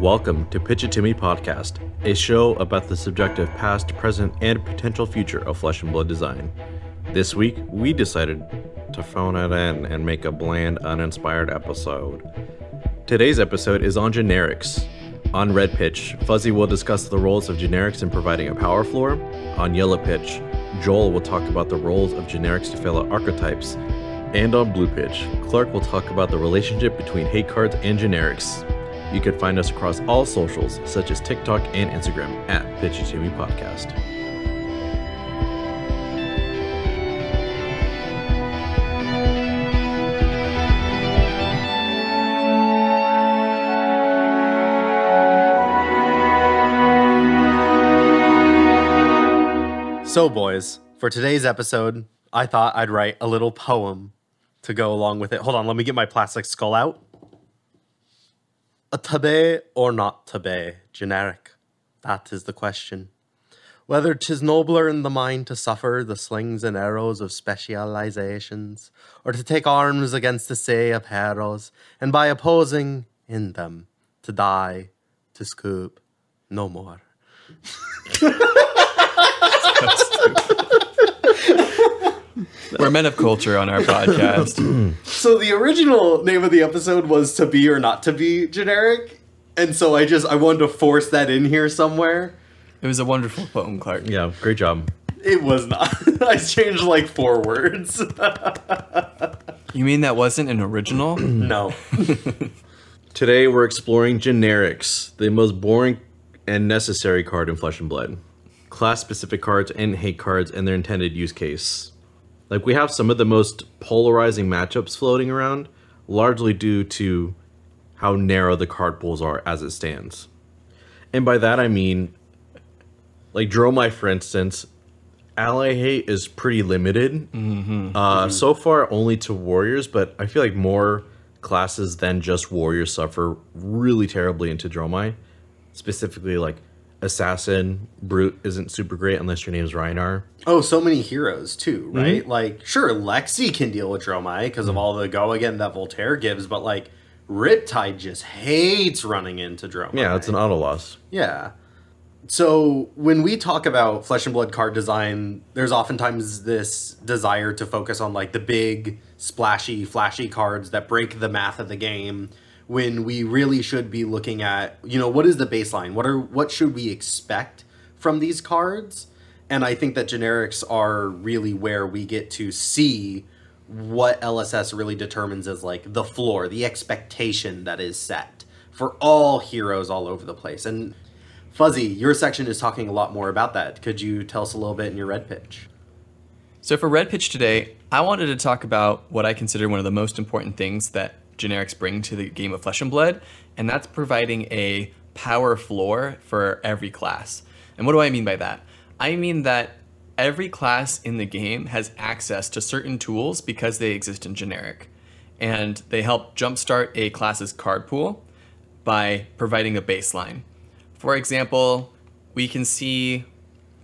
Welcome to Pitch It To Me podcast, a show about the subjective past, present, and potential future of flesh and blood design. This week, we decided to phone it in and make a bland, uninspired episode. Today's episode is on generics. On red pitch, Fuzzy will discuss the roles of generics in providing a power floor. On yellow pitch, Joel will talk about the roles of generics to fill out archetypes. And on blue pitch, Clark will talk about the relationship between hate cards and generics. You can find us across all socials, such as TikTok and Instagram, at Pitch It To Me Podcast. So, boys, for today's episode, I thought I'd write a little poem to go along with it. Hold on, let me get my plastic skull out. A tabé or not tabé, generic, that is the question. Whether 'tis nobler in the mind to suffer the slings and arrows of specializations, or to take arms against the sea of heroes, and by opposing in them, to die, to scoop, no more. We're men of culture on our podcast. So the original name of the episode was To Be or Not To Be Generic, and so I wanted to force that in here somewhere. It was a wonderful poem, Clark. Yeah, great job. It was not. I changed like 4 words. You mean that wasn't an original? No. Today, we're exploring generics, the most boring and necessary card in Flesh and Blood. Class-specific cards and hate cards and their intended use case. Like, we have some of the most polarizing matchups floating around, largely due to how narrow the card pools are as it stands. And by that I mean, like Dromai, for instance, ally hate is pretty limited. So far only to warriors, but I feel like more classes than just warriors suffer really terribly into Dromai. Specifically, like Assassin, Brute isn't super great unless your name's Reinar. Oh, so many heroes too, right? Like, sure, Lexi can deal with Dromai because of all the go again that Voltaire gives, but like Riptide just hates running into Dromai. Yeah, it's an auto loss. Yeah. So when we talk about Flesh and Blood card design, there's oftentimes this desire to focus on like the big, splashy, flashy cards that break the math of the game, when we really should be looking at, you know, what is the baseline? What should we expect from these cards? And I think that generics are really where we get to see what LSS really determines as like the floor, the expectation that is set for all heroes all over the place. And Fuzzy, your section is talking a lot more about that. Could you tell us a little bit in your red pitch? So for red pitch today, I wanted to talk about what I consider one of the most important things that generics bring to the game of Flesh and Blood, and that's providing a power floor for every class. And what do I mean by that? I mean that every class in the game has access to certain tools because they exist in generic, and they help jumpstart a class's card pool by providing a baseline. For example, we can see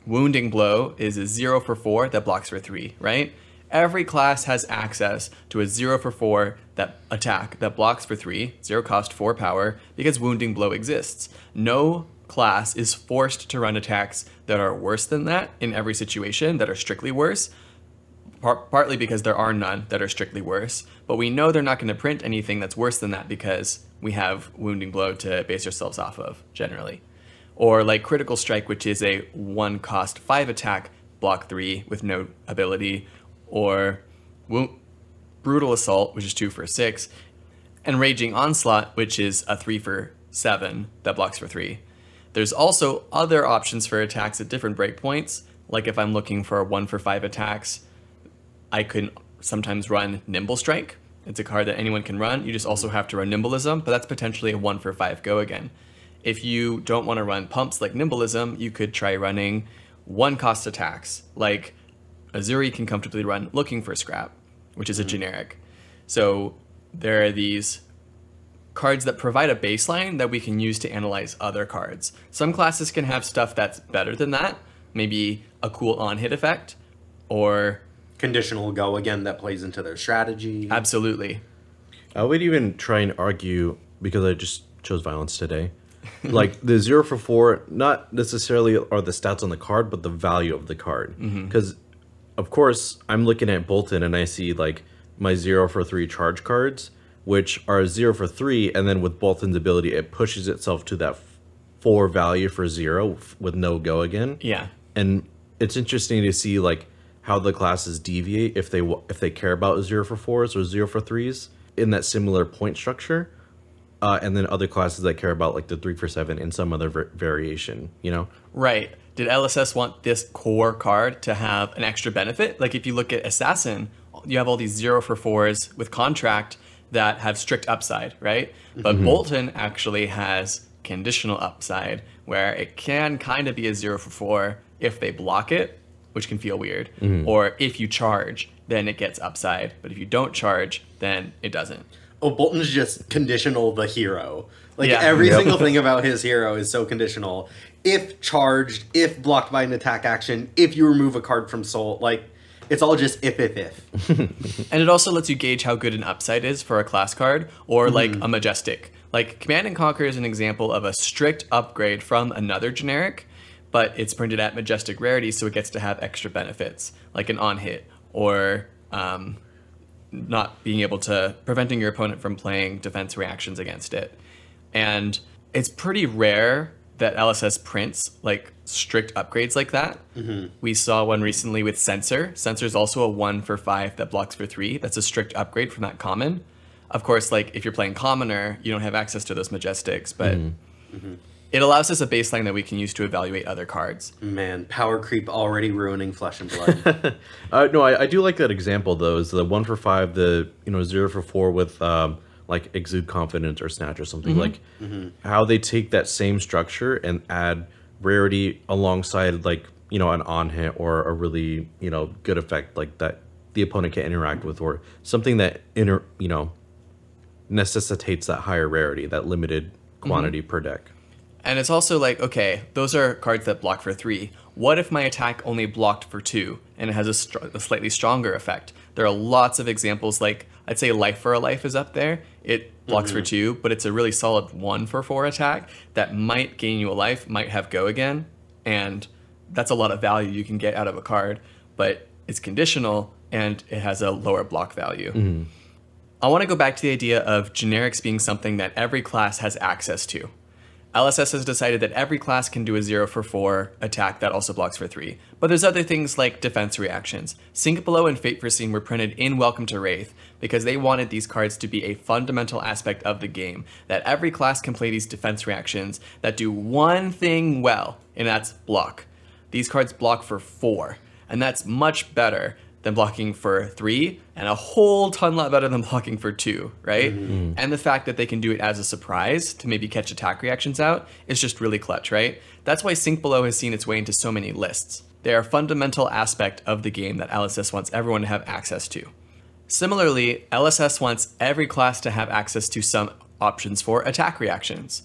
Wounding Blow is a 0 for 4 that blocks for 3, right? Every class has access to a 0 for 4 that attack that blocks for 3, 0 cost, 4 power, because Wounding Blow exists. No class is forced to run attacks that are worse than that in every situation, that are strictly worse, partly because there are none that are strictly worse, but we know they're not going to print anything that's worse than that because we have Wounding Blow to base ourselves off of, generally. Or like Critical Strike, which is a 1 cost, 5 attack, block 3 with no ability, or Brutal Assault, which is 2 for 6, and Raging Onslaught, which is a 3 for 7 that blocks for 3. There's also other options for attacks at different breakpoints, like if I'm looking for 1 for 5 attacks, I could sometimes run Nimble Strike. It's a card that anyone can run. You just also have to run Nimbleism, but that's potentially a 1 for 5 go again. If you don't want to run pumps like Nimbleism, you could try running 1 cost attacks, like Azuri can comfortably run Looking for Scrap, which is a generic. So there are these cards that provide a baseline that we can use to analyze other cards. Some classes can have stuff that's better than that, maybe a cool on-hit effect, or conditional go again that plays into their strategy. Absolutely. I would even try and argue, because I just chose violence today, Like the 0 for 4, not necessarily are the stats on the card, but the value of the card. Because, of course, I'm looking at Bolton and I see like my 0 for 3 charge cards, which are 0 for 3, and then with Bolton's ability, it pushes itself to that 4 value for 0 with no go again. Yeah. And it's interesting to see like how the classes deviate if they care about 0 for 4s or 0 for 3s in that similar point structure. And then other classes that care about like the 3 for 7 in some other variation, you know? Right. Did LSS want this core card to have an extra benefit? Like if you look at Assassin, you have all these 0 for 4s with Contract that have strict upside, right? But Bolton actually has conditional upside, where it can kind of be a 0 for 4 if they block it, which can feel weird. Or if you charge, then it gets upside. But if you don't charge, then it doesn't. Oh, Bolton's just conditional the hero. Like every single thing about his hero is so conditional. If charged, if blocked by an attack action, if you remove a card from Soul, like it's all just if. And it also lets you gauge how good an upside is for a class card or like a Majestic. Like Command and Conquer is an example of a strict upgrade from another generic, but it's printed at Majestic rarity, so it gets to have extra benefits, like an on-hit or not being able to preventing your opponent from playing defense reactions against it. And it's pretty rare that LSS prints like strict upgrades like that. We saw one recently with Censor. Censor is also a 1 for 5 that blocks for 3. That's a strict upgrade from that common. Of course, like if you're playing Commoner, you don't have access to those Majestics, but it allows us a baseline that we can use to evaluate other cards. Man, power creep already ruining Flesh and Blood. No, I do like that example though. Is the 1 for 5, the 0 for 4 with like Exude Confidence or Snatch or something, like how they take that same structure and add rarity alongside like an on hit or a really good effect like that the opponent can interact with, or something that necessitates that higher rarity, that limited quantity per deck. And it's also like, okay, those are cards that block for 3. What if my attack only blocked for 2 and it has a slightly stronger effect? There are lots of examples, like I'd say Life for a Life is up there. It blocks for 2, but it's a really solid 1 for 4 attack that might gain you a life, might have go again. And that's a lot of value you can get out of a card, but it's conditional and it has a lower block value. I want to go back to the idea of generics being something that every class has access to. LSS has decided that every class can do a 0 for 4 attack that also blocks for 3. But there's other things like defense reactions. Sink Below and Fate Foreseen were printed in Welcome to Wraith because they wanted these cards to be a fundamental aspect of the game, that every class can play these defense reactions that do one thing well, and that's block. These cards block for 4, and that's much better than blocking for 3, and a whole ton lot better than blocking for 2, right? And the fact that they can do it as a surprise to maybe catch attack reactions out is just really clutch, right? That's why Sink Below has seen its way into so many lists. They are a fundamental aspect of the game that LSS wants everyone to have access to. Similarly, LSS wants every class to have access to some options for attack reactions,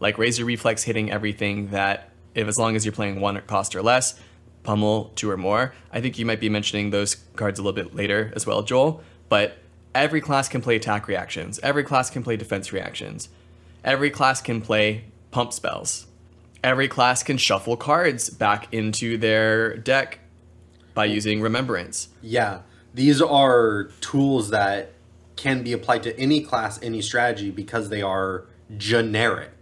like Razor Reflex hitting everything that, if as long as you're playing 1 cost or less, Pummel 2 or more. I think you might be mentioning those cards a little bit later as well, Joel, but every class can play attack reactions. Every class can play defense reactions. Every class can play pump spells. Every class can shuffle cards back into their deck by using Remembrance. Yeah, these are tools that can be applied to any class, any strategy, because they are generic.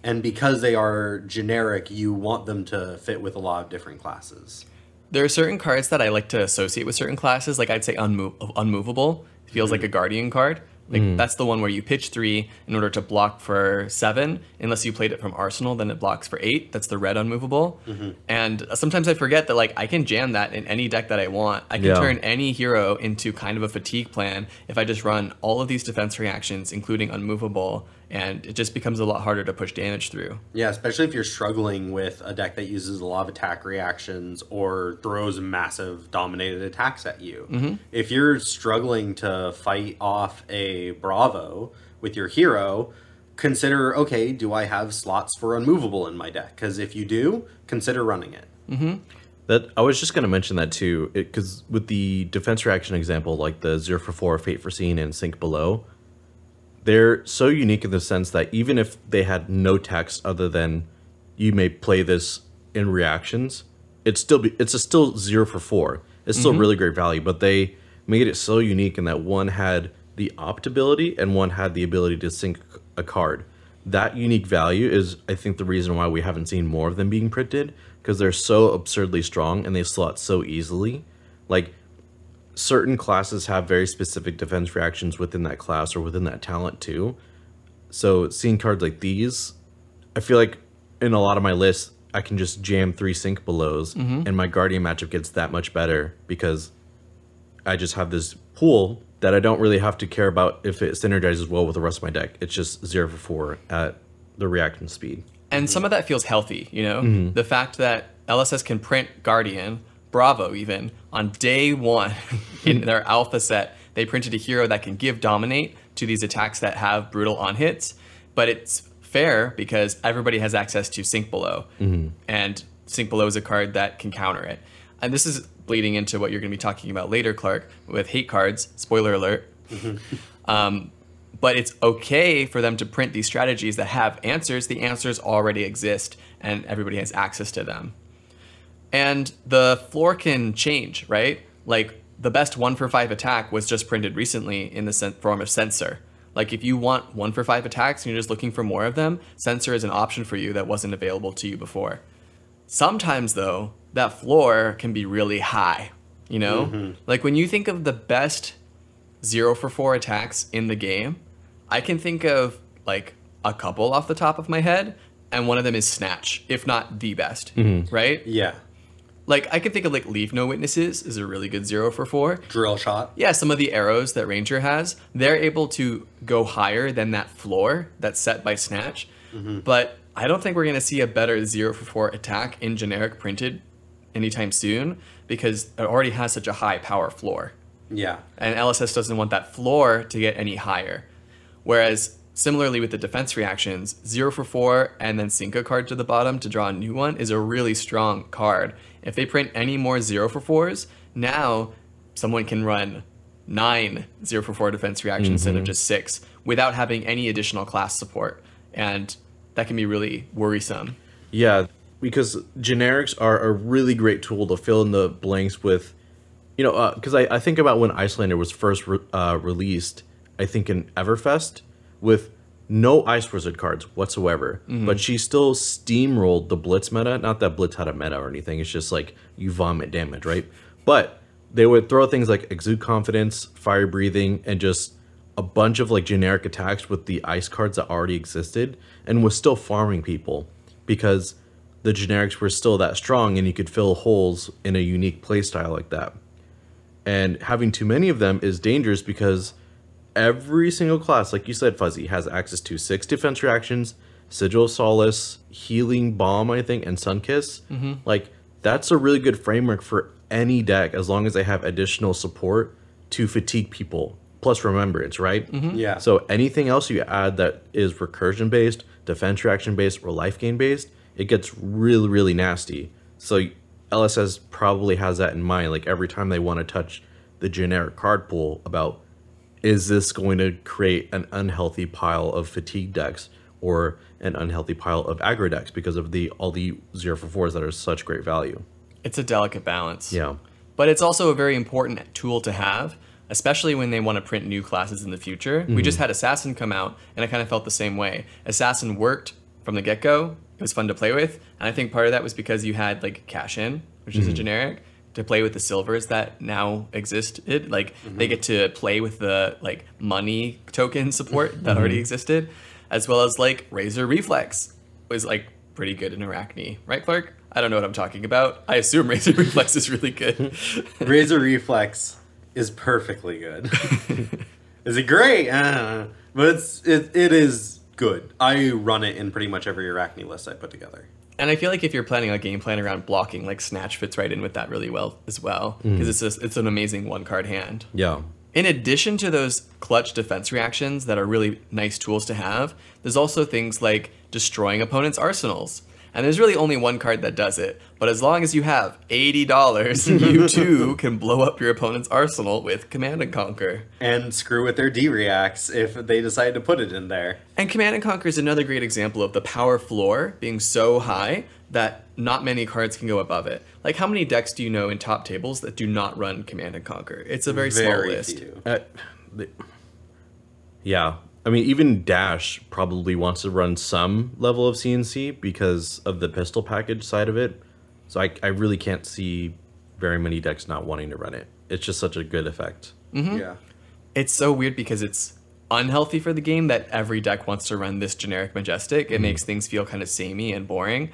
And because they are generic, you want them to fit with a lot of different classes. There are certain cards that I like to associate with certain classes. Like I'd say Unmovable. It feels like a Guardian card. Like that's the one where you pitch 3 in order to block for 7. Unless you played it from Arsenal, then it blocks for 8. That's the red Unmovable. And sometimes I forget that like I can jam that in any deck that I want. I can turn any hero into kind of a fatigue plan if I just run all of these defense reactions, including Unmovable, and it just becomes a lot harder to push damage through. Yeah, especially if you're struggling with a deck that uses a lot of attack reactions or throws massive dominated attacks at you. If you're struggling to fight off a Bravo with your hero, consider, okay, do I have slots for Unmovable in my deck? Because if you do, consider running it. That I was just going to mention that too, because with the defense reaction example, like the 0 for 4 Fate Foreseen and Sink Below, they're so unique in the sense that even if they had no text other than you may play this in reactions, it's still 0 for 4. It's still really great value, but they made it so unique in that one had the opt ability and one had the ability to sync a card. That unique value is, I think, the reason why we haven't seen more of them being printed, because they're so absurdly strong and they slot so easily. Like, certain classes have very specific defense reactions within that class or within that talent too. So seeing cards like these, I feel like in a lot of my lists, I can just jam 3 sync belows and my Guardian matchup gets that much better because I just have this pool that I don't really have to care about if it synergizes well with the rest of my deck. It's just 0 for 4 at the reaction speed. And some of that feels healthy, you know? The fact that LSS can print Guardian, Bravo even, on day 1 in their alpha set, they printed a hero that can give Dominate to these attacks that have Brutal on hits, but it's fair because everybody has access to Sync Below, and Sync Below is a card that can counter it. And this is bleeding into what you're going to be talking about later, Clark, with hate cards, spoiler alert. But it's okay for them to print these strategies that have answers. The answers already exist, and everybody has access to them. And the floor can change, right? Like, the best 1 for 5 attack was just printed recently in the form of Censor. Like, if you want 1 for 5 attacks and you're just looking for more of them, Censor is an option for you that wasn't available to you before. Sometimes, though, that floor can be really high, you know? Like, when you think of the best 0 for 4 attacks in the game, I can think of, like, a couple off the top of my head, and one of them is Snatch, if not the best, right? Yeah. Like, I can think of, like, Leave No Witnesses is a really good 0 for 4. Drill Shot. Yeah, some of the arrows that Ranger has, they're able to go higher than that floor that's set by Snatch. But I don't think we're going to see a better 0 for 4 attack in generic printed anytime soon because it already has such a high power floor. Yeah. And LSS doesn't want that floor to get any higher. Whereas, similarly with the defense reactions, 0 for 4 and then sync a card to the bottom to draw a new one is a really strong card. If they print any more 0 for 4s, now someone can run 9 0 for 4 defense reactions instead of just 6 without having any additional class support. And that can be really worrisome. Yeah, because generics are a really great tool to fill in the blanks with, you know, because I think about when Icelander was first released, I think in Everfest, with no Ice Wizard cards whatsoever, but she still steamrolled the Blitz meta. Not that Blitz had a meta or anything, it's just like you vomit damage, right? But they would throw things like Exude Confidence, Fire Breathing, and just a bunch of like generic attacks with the ice cards that already existed and was still farming people because the generics were still that strong and you could fill holes in a unique playstyle like that. And having too many of them is dangerous because every single class, like you said, Fuzzy, has access to 6 defense reactions, Sigil of Solace, Healing Bomb, I think, and Sunkiss. Like, that's a really good framework for any deck as long as they have additional support to fatigue people, plus Remembrance, right? Yeah. So anything else you add that is recursion-based, defense reaction-based, or life gain-based, it gets really, really nasty. So LSS probably has that in mind, like every time they want to touch the generic card pool about, is this going to create an unhealthy pile of fatigue decks or an unhealthy pile of aggro decks because of all the 0 for 4s that are such great value? It's a delicate balance. Yeah. But it's also a very important tool to have, especially when they want to print new classes in the future. We just had Assassin come out, and I kind of felt the same way. Assassin worked from the get-go. It was fun to play with, and I think part of that was because you had like Cash In, which is a generic, to play with the silvers that now existed. Like they get to play with the like money token support that already existed, as well as like Razor Reflex was like pretty good in Arachne, right, Clark? I don't know what I'm talking about. I assume Razor Reflex is really good. Razor Reflex is perfectly good. Is it great? But it is good. I run it in pretty much every Arachne list I put together. And I feel like if you're planning a game plan around blocking, like Snatch fits right in with that really well as well, because it's an amazing 1-card hand. Yeah. In addition to those clutch defense reactions that are really nice tools to have, there's also things like destroying opponents' arsenals. And there's really only one card that does it. But as long as you have $80, you too can blow up your opponent's arsenal with Command and Conquer. And screw with their D-reacts if they decide to put it in there. And Command and Conquer is another great example of the power floor being so high that not many cards can go above it. Like, how many decks do you know in top tables that do not run Command and Conquer? It's a very small list. Few. Yeah. I mean, even Dash probably wants to run some level of CNC because of the pistol package side of it. So I really can't see very many decks not wanting to run it. It's just such a good effect. Mm-hmm. Yeah. It's so weird because it's unhealthy for the game that every deck wants to run this generic Majestic. It makes things feel kind of samey and boring.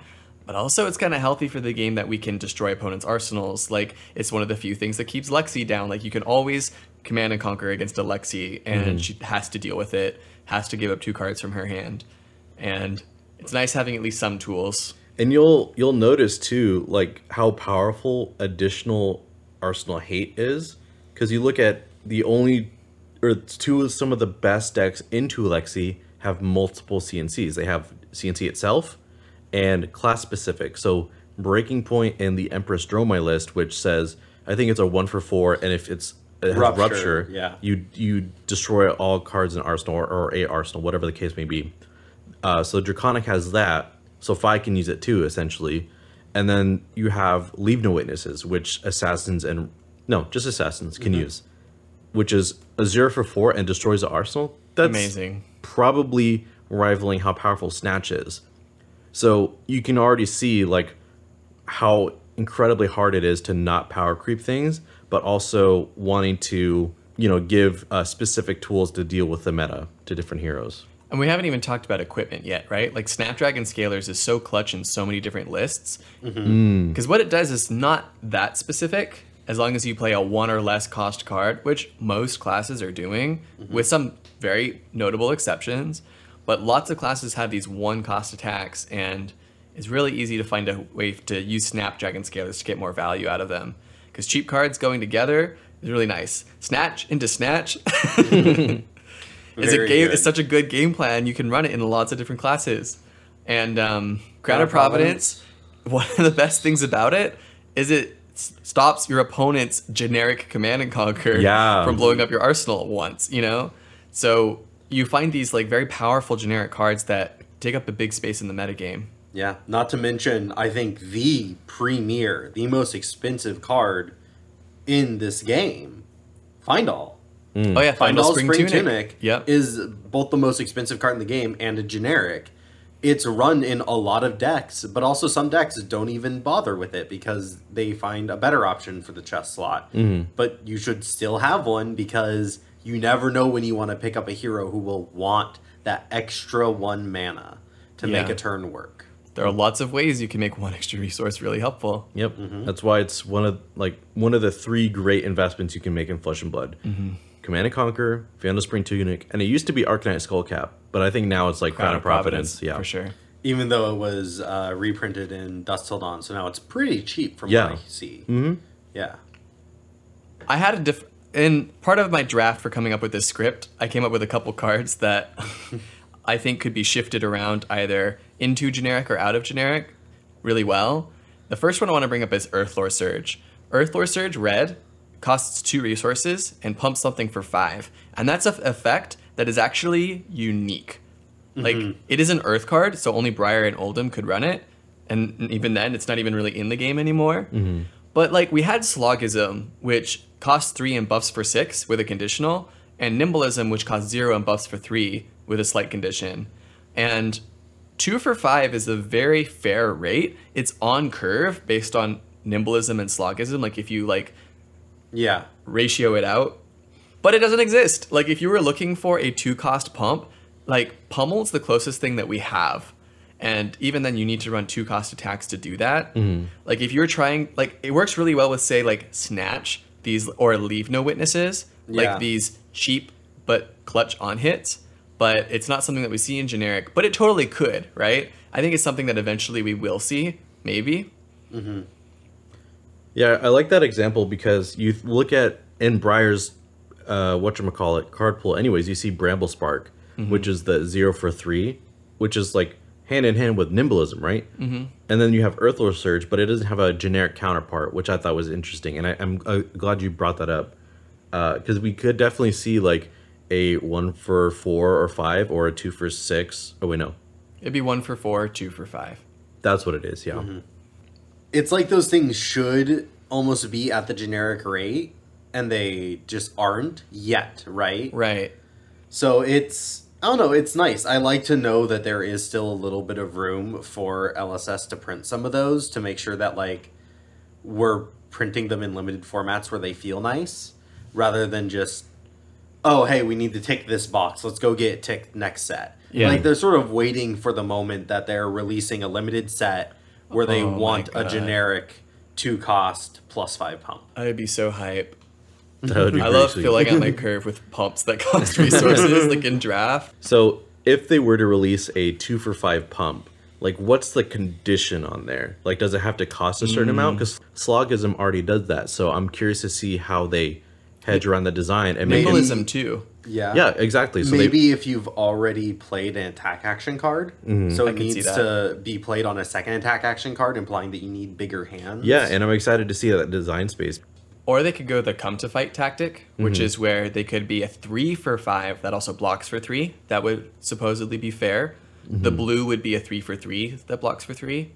But also it's kind of healthy for the game that we can destroy opponents' arsenals. Like, it's one of the few things that keeps Lexi down. Like, you can always Command and Conquer against a Lexi, and she has to deal with it, has to give up 2 cards from her hand. And it's nice having at least some tools. And you'll notice too, like, how powerful additional Arsenal Hate is. Because you look at some of the best decks into Lexi have multiple CNCs. They have CNC itself and class specific. So Breaking Point and the Empress Drone my list, which says, I think it's a 1-for-4, and if it has rupture, yeah, you destroy all cards in Arsenal or a Arsenal, whatever the case may be. So Draconic has that, so Fi can use it too, essentially. And then you have Leave No Witnesses, which assassins can use, which is a 0-for-4 and destroys the Arsenal. That's amazing. Probably rivaling how powerful Snatch is. So you can already see, like, how incredibly hard it is to not power creep things, but also wanting to, give specific tools to deal with the meta to different heroes. And we haven't even talked about equipment yet, right? Like, Snapdragon Scalers is so clutch in so many different lists. Because what it does is not that specific, as long as you play a 1 or less cost card, which most classes are doing, with some very notable exceptions. But lots of classes have these 1 cost attacks, and it's really easy to find a way to use Snapdragon Scalers to get more value out of them. Because cheap cards going together is really nice. Snatch into Snatch it's such a good game plan. You can run it in lots of different classes. And Crown of Providence, one of the best things about it is it stops your opponent's generic Command and Conquer from blowing up your arsenal at once, So you find these, like, very powerful generic cards that take up a big space in the metagame. Yeah, not to mention, I think the most expensive card in this game, Find All. Oh yeah, Find All Spring Tunic yep. is both the most expensive card in the game and a generic. It's run in a lot of decks, but also some decks don't even bother with it because they find a better option for the chest slot. But you should still have one because you never know when you want to pick up a hero who will want that extra 1 mana to make a turn work. There are lots of ways you can make 1 extra resource really helpful. Yep, that's why it's one of the 3 great investments you can make in Flesh and Blood. Command and Conquer, Vandal Spring Tunic, and it used to be Arcanite Skullcap, but I think now it's like Crown of Providence. Yeah, for sure. Even though it was reprinted in Dusk Till Dawn, so now it's pretty cheap from what I see. Yeah. I had in part of my draft for coming up with this script, I came up with a couple cards that I think could be shifted around either into generic or out of generic really well. The first one I want to bring up is Earthlore Surge. Earthlore Surge red costs 2 resources and pumps something for 5. And that's an effect that is actually unique. Like, it is an Earth card, so only Briar and Oldham could run it. And even then, it's not even really in the game anymore. But, like, we had Slogism, which costs 3 and buffs for 6 with a conditional, and Nimblism, which costs 0 and buffs for 3 with a slight condition. And 2 for 5 is a very fair rate. It's on curve based on Nimblism and Slogism. Like, if you, ratio it out. But it doesn't exist. Like, if you were looking for a 2-cost pump, like, Pummel's the closest thing that we have. And even then, you need to run 2-cost attacks to do that. Like, if you're trying, like, it works really well with, say, like, Snatch, or Leave No Witnesses. Like, these cheap but clutch on hits. But it's not something that we see in generic. But it totally could, right? I think it's something that eventually we will see, maybe. Yeah, I like that example because you look at, in Briar's, card pool anyways, you see Bramble Spark, which is the 0 for 3, which is, like, hand in hand with Nimblism, right? Mm-hmm. And then you have Earthler Surge, but it doesn't have a generic counterpart, which I thought was interesting. And I'm glad you brought that up. Because we could definitely see like a 1 for 4 or 5 or a 2 for 6. Oh, wait, no. It'd be 1 for 4, 2 for 5. That's what it is, yeah. Mm-hmm. It's like those things should almost be at the generic rate, and they just aren't yet, right? Right. So it's, I don't know, it's nice. I like to know that there is still a little bit of room for LSS to print some of those to make sure that, like, we're printing them in limited formats where they feel nice, rather than just, oh, hey, we need to tick this box. Let's go get it ticked next set. Yeah. Like, they're sort of waiting for the moment that they're releasing a limited set where they want a generic 2-cost plus 5 pump. I'd be so hype. That would be I pretty love sweet. filling out my curve with pumps that cost resources, like in draft. So if they were to release a 2 for 5 pump, like what's the condition on there? Like, does it have to cost a certain amount? Because Slogism already does that. So I'm curious to see how they hedge around the design. And maybe, Nimblism too. Yeah, exactly. So maybe if you've already played an attack action card, so I it can see needs that. to be played on a second attack action card, implying that you need bigger hands. yeah, and I'm excited to see that design space. Or they could go the come to fight tactic, which is where they could be a 3 for 5 that also blocks for 3. That would supposedly be fair. The blue would be a 3 for 3 that blocks for 3.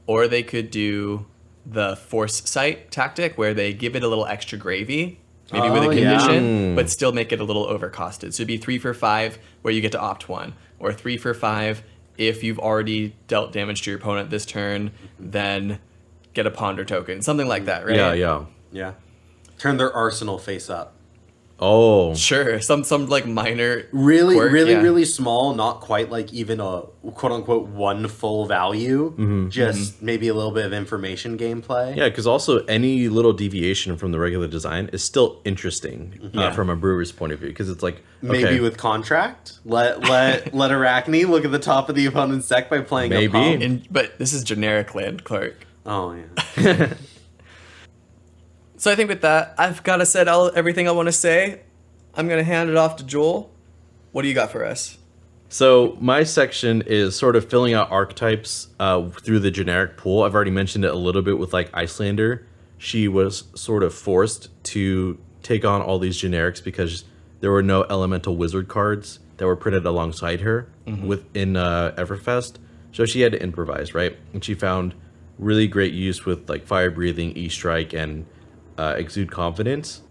Or they could do the force sight tactic where they give it a little extra gravy, maybe with a condition, but still make it a little overcosted. So it'd be 3 for 5 where you get to opt 1, or 3 for 5 if you've already dealt damage to your opponent this turn, then get a ponder token, something like that, right? Yeah. Turn their arsenal face up. Oh, Sure, some like minor Really, quirk, really, yeah. really small, not quite like even a quote unquote 1 full value, just maybe a little bit of information gameplay. yeah, because also any little deviation from the regular design is still interesting from a brewer's point of view. Because it's like, okay, Maybe with contract, let Arachne look at the top of the opponent's deck by playing a Maybe. pump. But this is generic land clerk. Oh yeah. So I think with that, I've got to said everything I want to say. I'm going to hand it off to Joel. What do you got for us? So my section is sort of filling out archetypes through the generic pool. I've already mentioned it a little bit with like Icelander. She was sort of forced to take on all these generics because there were no elemental wizard cards that were printed alongside her within Everfest. So she had to improvise, right? And she found really great use with like Fire Breathing, E-Strike, and Exude Confidence.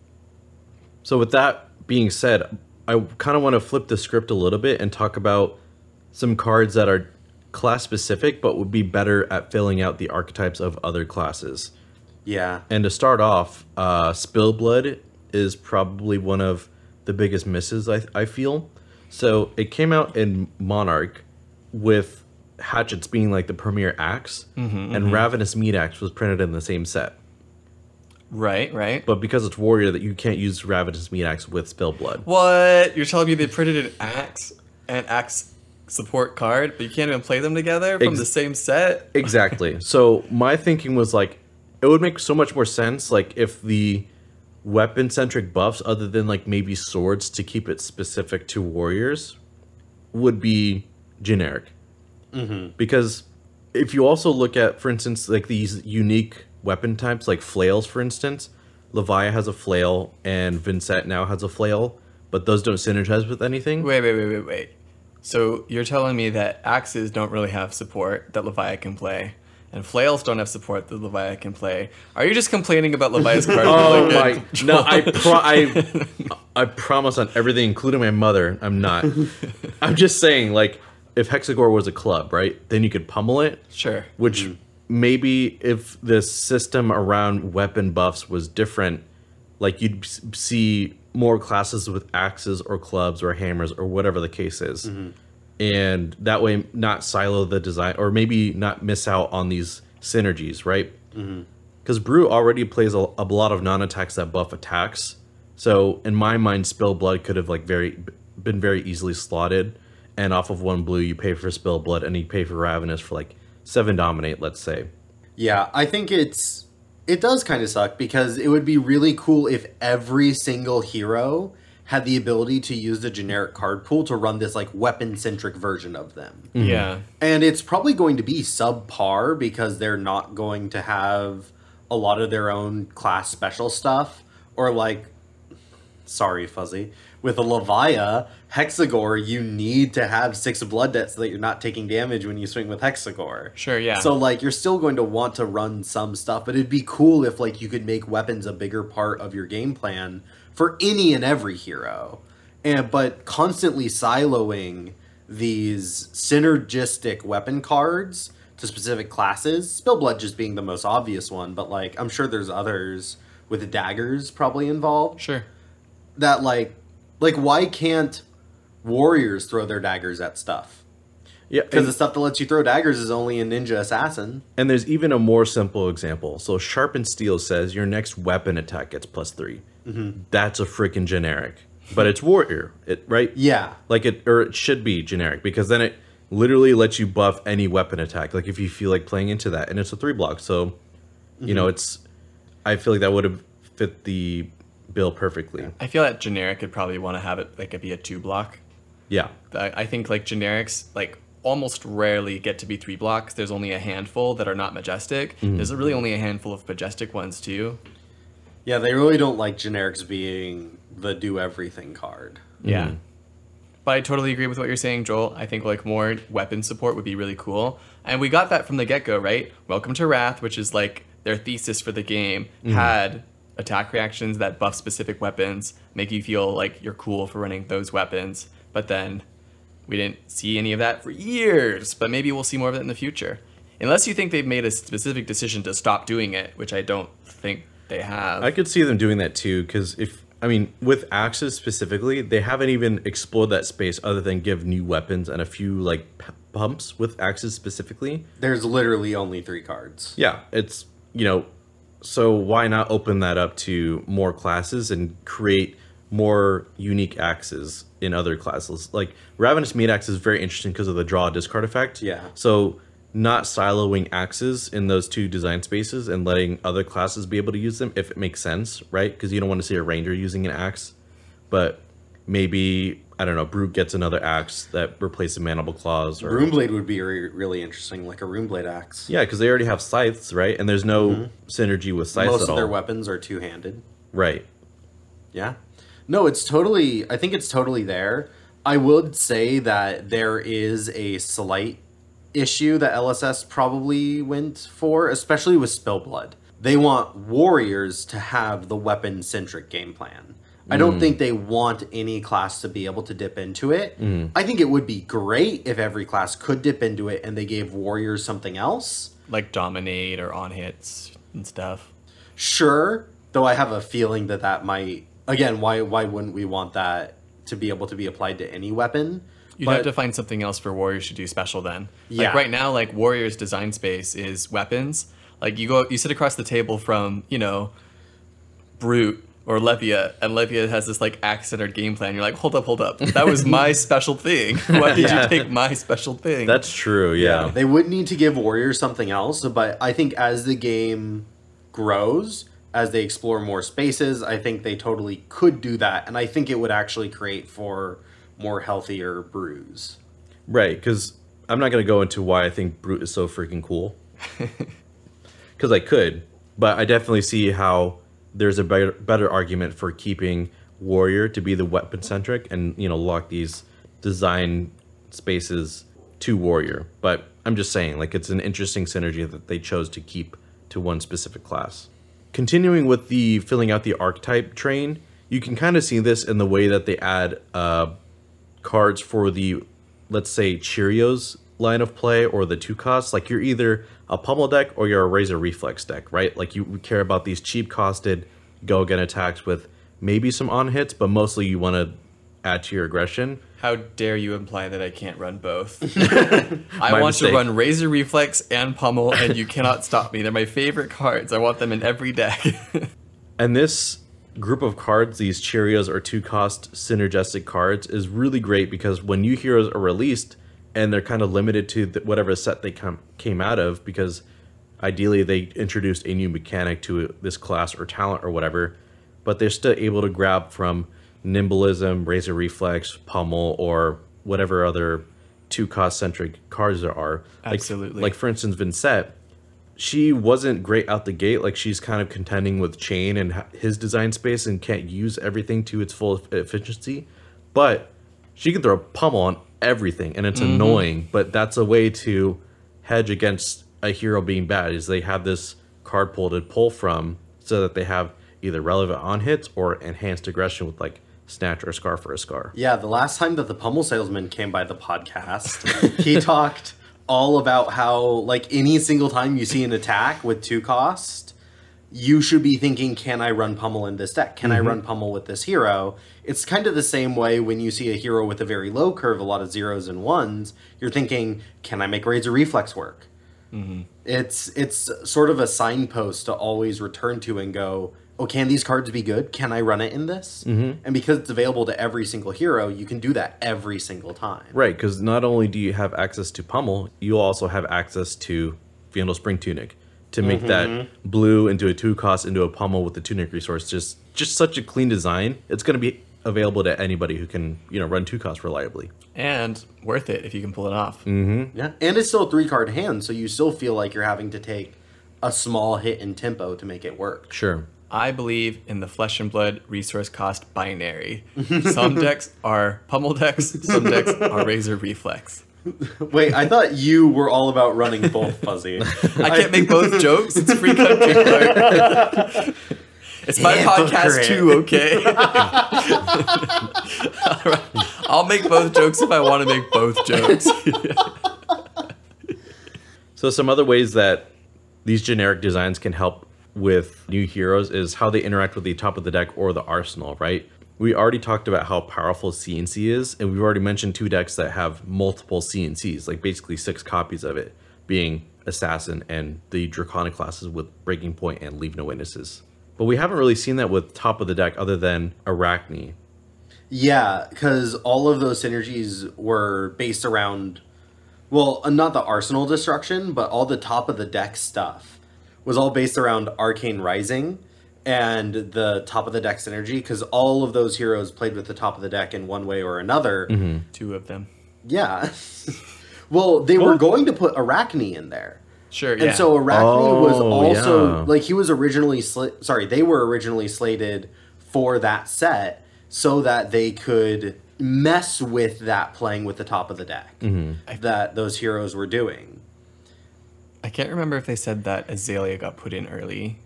So with that being said, I kind of want to flip the script a little bit and talk about some cards that are class specific but would be better at filling out the archetypes of other classes. Yeah. And to start off, Spillblood is probably one of the biggest misses, I feel. So it came out in Monarch with Hatchets being like the premier axe, and Ravenous Meat Axe was printed in the same set. Right. But because it's Warrior, that you can't use Ravenous Meat Axe with Spillblood. What? You're telling me they printed an axe support card, but you can't even play them together from the same set? Exactly. So my thinking was like, it would make so much more sense like if the weapon-centric buffs, other than like maybe swords to keep it specific to warriors, would be generic. Because if you also look at, for instance, like these unique weapon types, like flails, for instance, Leviah has a flail and Vincent now has a flail, but those don't synergize with anything. Wait. So you're telling me that axes don't really have support that Leviah can play, and flails don't have support that Leviah can play. Are you just complaining about Leviah's card? Oh my! No, I promise on everything, including my mother, I'm not. I'm just saying, like, if Hexagore was a club, right? Then you could pummel it. Sure. Which maybe if the system around weapon buffs was different, like you'd see more classes with axes or clubs or hammers or whatever the case is. And that way not silo the design, or maybe not miss out on these synergies, right? Because Brew already plays a lot of non-attacks that buff attacks. So in my mind, Spillblood could have like been very easily slotted, and off of 1 blue you pay for Spillblood and you pay for Ravenous for like 7 Dominate, let's say. Yeah, I think it does kind of suck, because it would be really cool if every single hero had the ability to use the generic card pool to run this like weapon-centric version of them. Yeah. And it's probably going to be subpar because they're not going to have a lot of their own class special stuff. Or like, sorry, Fuzzy, with a Levia, Hexagore, you need to have 6 blood debt so that you're not taking damage when you swing with Hexagore. Sure, yeah. So like you're still going to want to run some stuff, but it'd be cool if like you could make weapons a bigger part of your game plan for any and every hero. But constantly siloing these synergistic weapon cards to specific classes, Spillblood just being the most obvious one, but like I'm sure there's others with the daggers probably involved. Sure. That like why can't warriors throw their daggers at stuff? Yeah, Because the stuff that lets you throw daggers is only in Ninja Assassin. and there's even a more simple example. So Sharpened Steel says your next weapon attack gets +3. That's a freaking generic, but it's warrior, right? Yeah. It should be generic because then it literally lets you buff any weapon attack. Like if you feel like playing into that, and it's a 3 block. So, you know, I feel like that would have fit the bill perfectly. I feel that generic could probably want to have it like be a 2 block. Yeah. I think like generics like almost rarely get to be 3 blocks. There's only a handful that are not majestic. There's really only a handful of majestic ones too. Yeah, they really don't like generics being the do everything card. Yeah. But I totally agree with what you're saying, Joel. I think like more weapon support would be really cool. And we got that from the get-go, right? Welcome to Wrath, which is like their thesis for the game, had attack reactions that buff specific weapons, make you feel like you're cool for running those weapons. But then we didn't see any of that for years, but maybe we'll see more of it in the future. Unless you think they've made a specific decision to stop doing it, which I don't think they have. I could see them doing that too, because with axes specifically, they haven't even explored that space other than give new weapons and a few like pumps with axes specifically. There's literally only 3 cards. Yeah, it's, so why not open that up to more classes and create more unique axes in other classes? Like Ravenous Meat Axe is very interesting because of the draw discard effect. Yeah. So not siloing axes in those 2 design spaces and letting other classes be able to use them if it makes sense, right? Because you don't want to see a ranger using an axe, but maybe, I don't know, Brute gets another axe that replaces Mandible Claws. Or Runeblade would be really interesting, like a Runeblade axe. yeah, because they already have scythes, right? And there's no synergy with scythes Most at of their all. weapons are two-handed. Right. Yeah. No, I think it's totally there. I would say that there is a slight issue that LSS probably went for, especially with Spillblood. They want warriors to have the weapon-centric game plan. I don't think they want any class to be able to dip into it. I think it would be great if every class could dip into it and they gave warriors something else. like dominate or on hits and stuff. Sure, though I have a feeling that might... Again, why wouldn't we want that to be able to be applied to any weapon? You'd have to find something else for warriors to do special then. Yeah. Like right now, like warriors design space is weapons. Like you sit across the table from, Brute or Levia, and Levia has this like axe-centered game plan. You're like, hold up. That was my special thing. Why did you take my special thing? That's true, yeah. They would need to give warriors something else, but I think as the game grows, as they explore more spaces, I think they totally could do that, and I think it would actually create for more healthier brews. Right, because I'm not going to go into why I think Brute is so freaking cool. Because I could, but I definitely see how there's a better argument for keeping Warrior to be the weapon-centric and, lock these design spaces to Warrior. But I'm just saying, like, it's an interesting synergy that they chose to keep to one specific class. Continuing with the filling out the archetype train, you can kind of see this in the way that they add cards for the, let's say, Cheerios line of play or the 2 costs. Like you're either a pummel deck or you're a Razor Reflex deck, right? Like you care about these cheap costed go again attacks with maybe some on hits, but mostly you want to add to your aggression. How dare you imply that I can't run both? I want to run Razor Reflex and Pummel, and you cannot stop me. They're my favorite cards. I want them in every deck. And this group of cards, these Cheerios or 2-cost synergistic cards, is really great because when new heroes are released and they're kind of limited to whatever set they came out of, because ideally they introduced a new mechanic to this class or talent or whatever, but they're still able to grab from Nimblism, Razor Reflex, Pummel, or whatever other 2-cost centric cards there are. Absolutely. Like for instance, Vincent, she wasn't great out the gate. Like she's kind of contending with Chain and his design space and can't use everything to its full efficiency. But she can throw a pummel on everything, and it's annoying. But that's a way to hedge against a hero being bad. Is they have this card pool to pull from, so that they have either relevant on hits or enhanced aggression with like Snatch or Scarf or a Scar. Yeah, the last time that the Pummel Salesman came by the podcast, he talked all about how, like, any single time you see an attack with 2 cost, you should be thinking, can I run Pummel in this deck? Can I run Pummel with this hero? It's kind of the same way when you see a hero with a very low curve, a lot of 0s and 1s, you're thinking, can I make Razor Reflex work? It's sort of a signpost to always return to and go, oh, can these cards be good? Can I run it in this? And because it's available to every single hero, you can do that every single time. Right, because not only do you have access to Pummel, you also have access to Vandal Spring Tunic to make that blue into a 2-cost into a Pummel with the Tunic resource. Just such a clean design. It's going to be available to anybody who can, run 2-cost reliably. And worth it if you can pull it off. Yeah, and it's still a 3-card hand, so you still feel like you're having to take a small hit in tempo to make it work. Sure. I believe in the Flesh and Blood resource cost binary. Some decks are Pummel decks, some decks are Razor Reflex. Wait, I thought you were all about running both, Fuzzy. I can't make both jokes. It's free country club. It's my podcast too, okay? All right. I'll make both jokes if I want to make both jokes. So some other ways that these generic designs can help with new heroes is how they interact with the top of the deck or the arsenal, right? We already talked about how powerful CNC is, and we've already mentioned 2 decks that have multiple CNCs, like basically 6 copies of it, being Assassin and the Draconic classes with Breaking Point and Leave No Witnesses. But we haven't really seen that with top of the deck other than Arachne. Yeah, because all of those synergies were based around, well, not the Arsenal destruction, but all the top of the deck stuff was all based around Arcane Rising and the top of the deck synergy, because all of those heroes played with the top of the deck in one way or another. 2 of them. Yeah. Well, they were going to put Arachne in there. Sure, yeah. And so Arachne was also, yeah. like, he was originally, they were originally slated for that set so that they could mess with that playing with the top of the deck that those heroes were doing. I can't remember if they said that Azalea got put in early.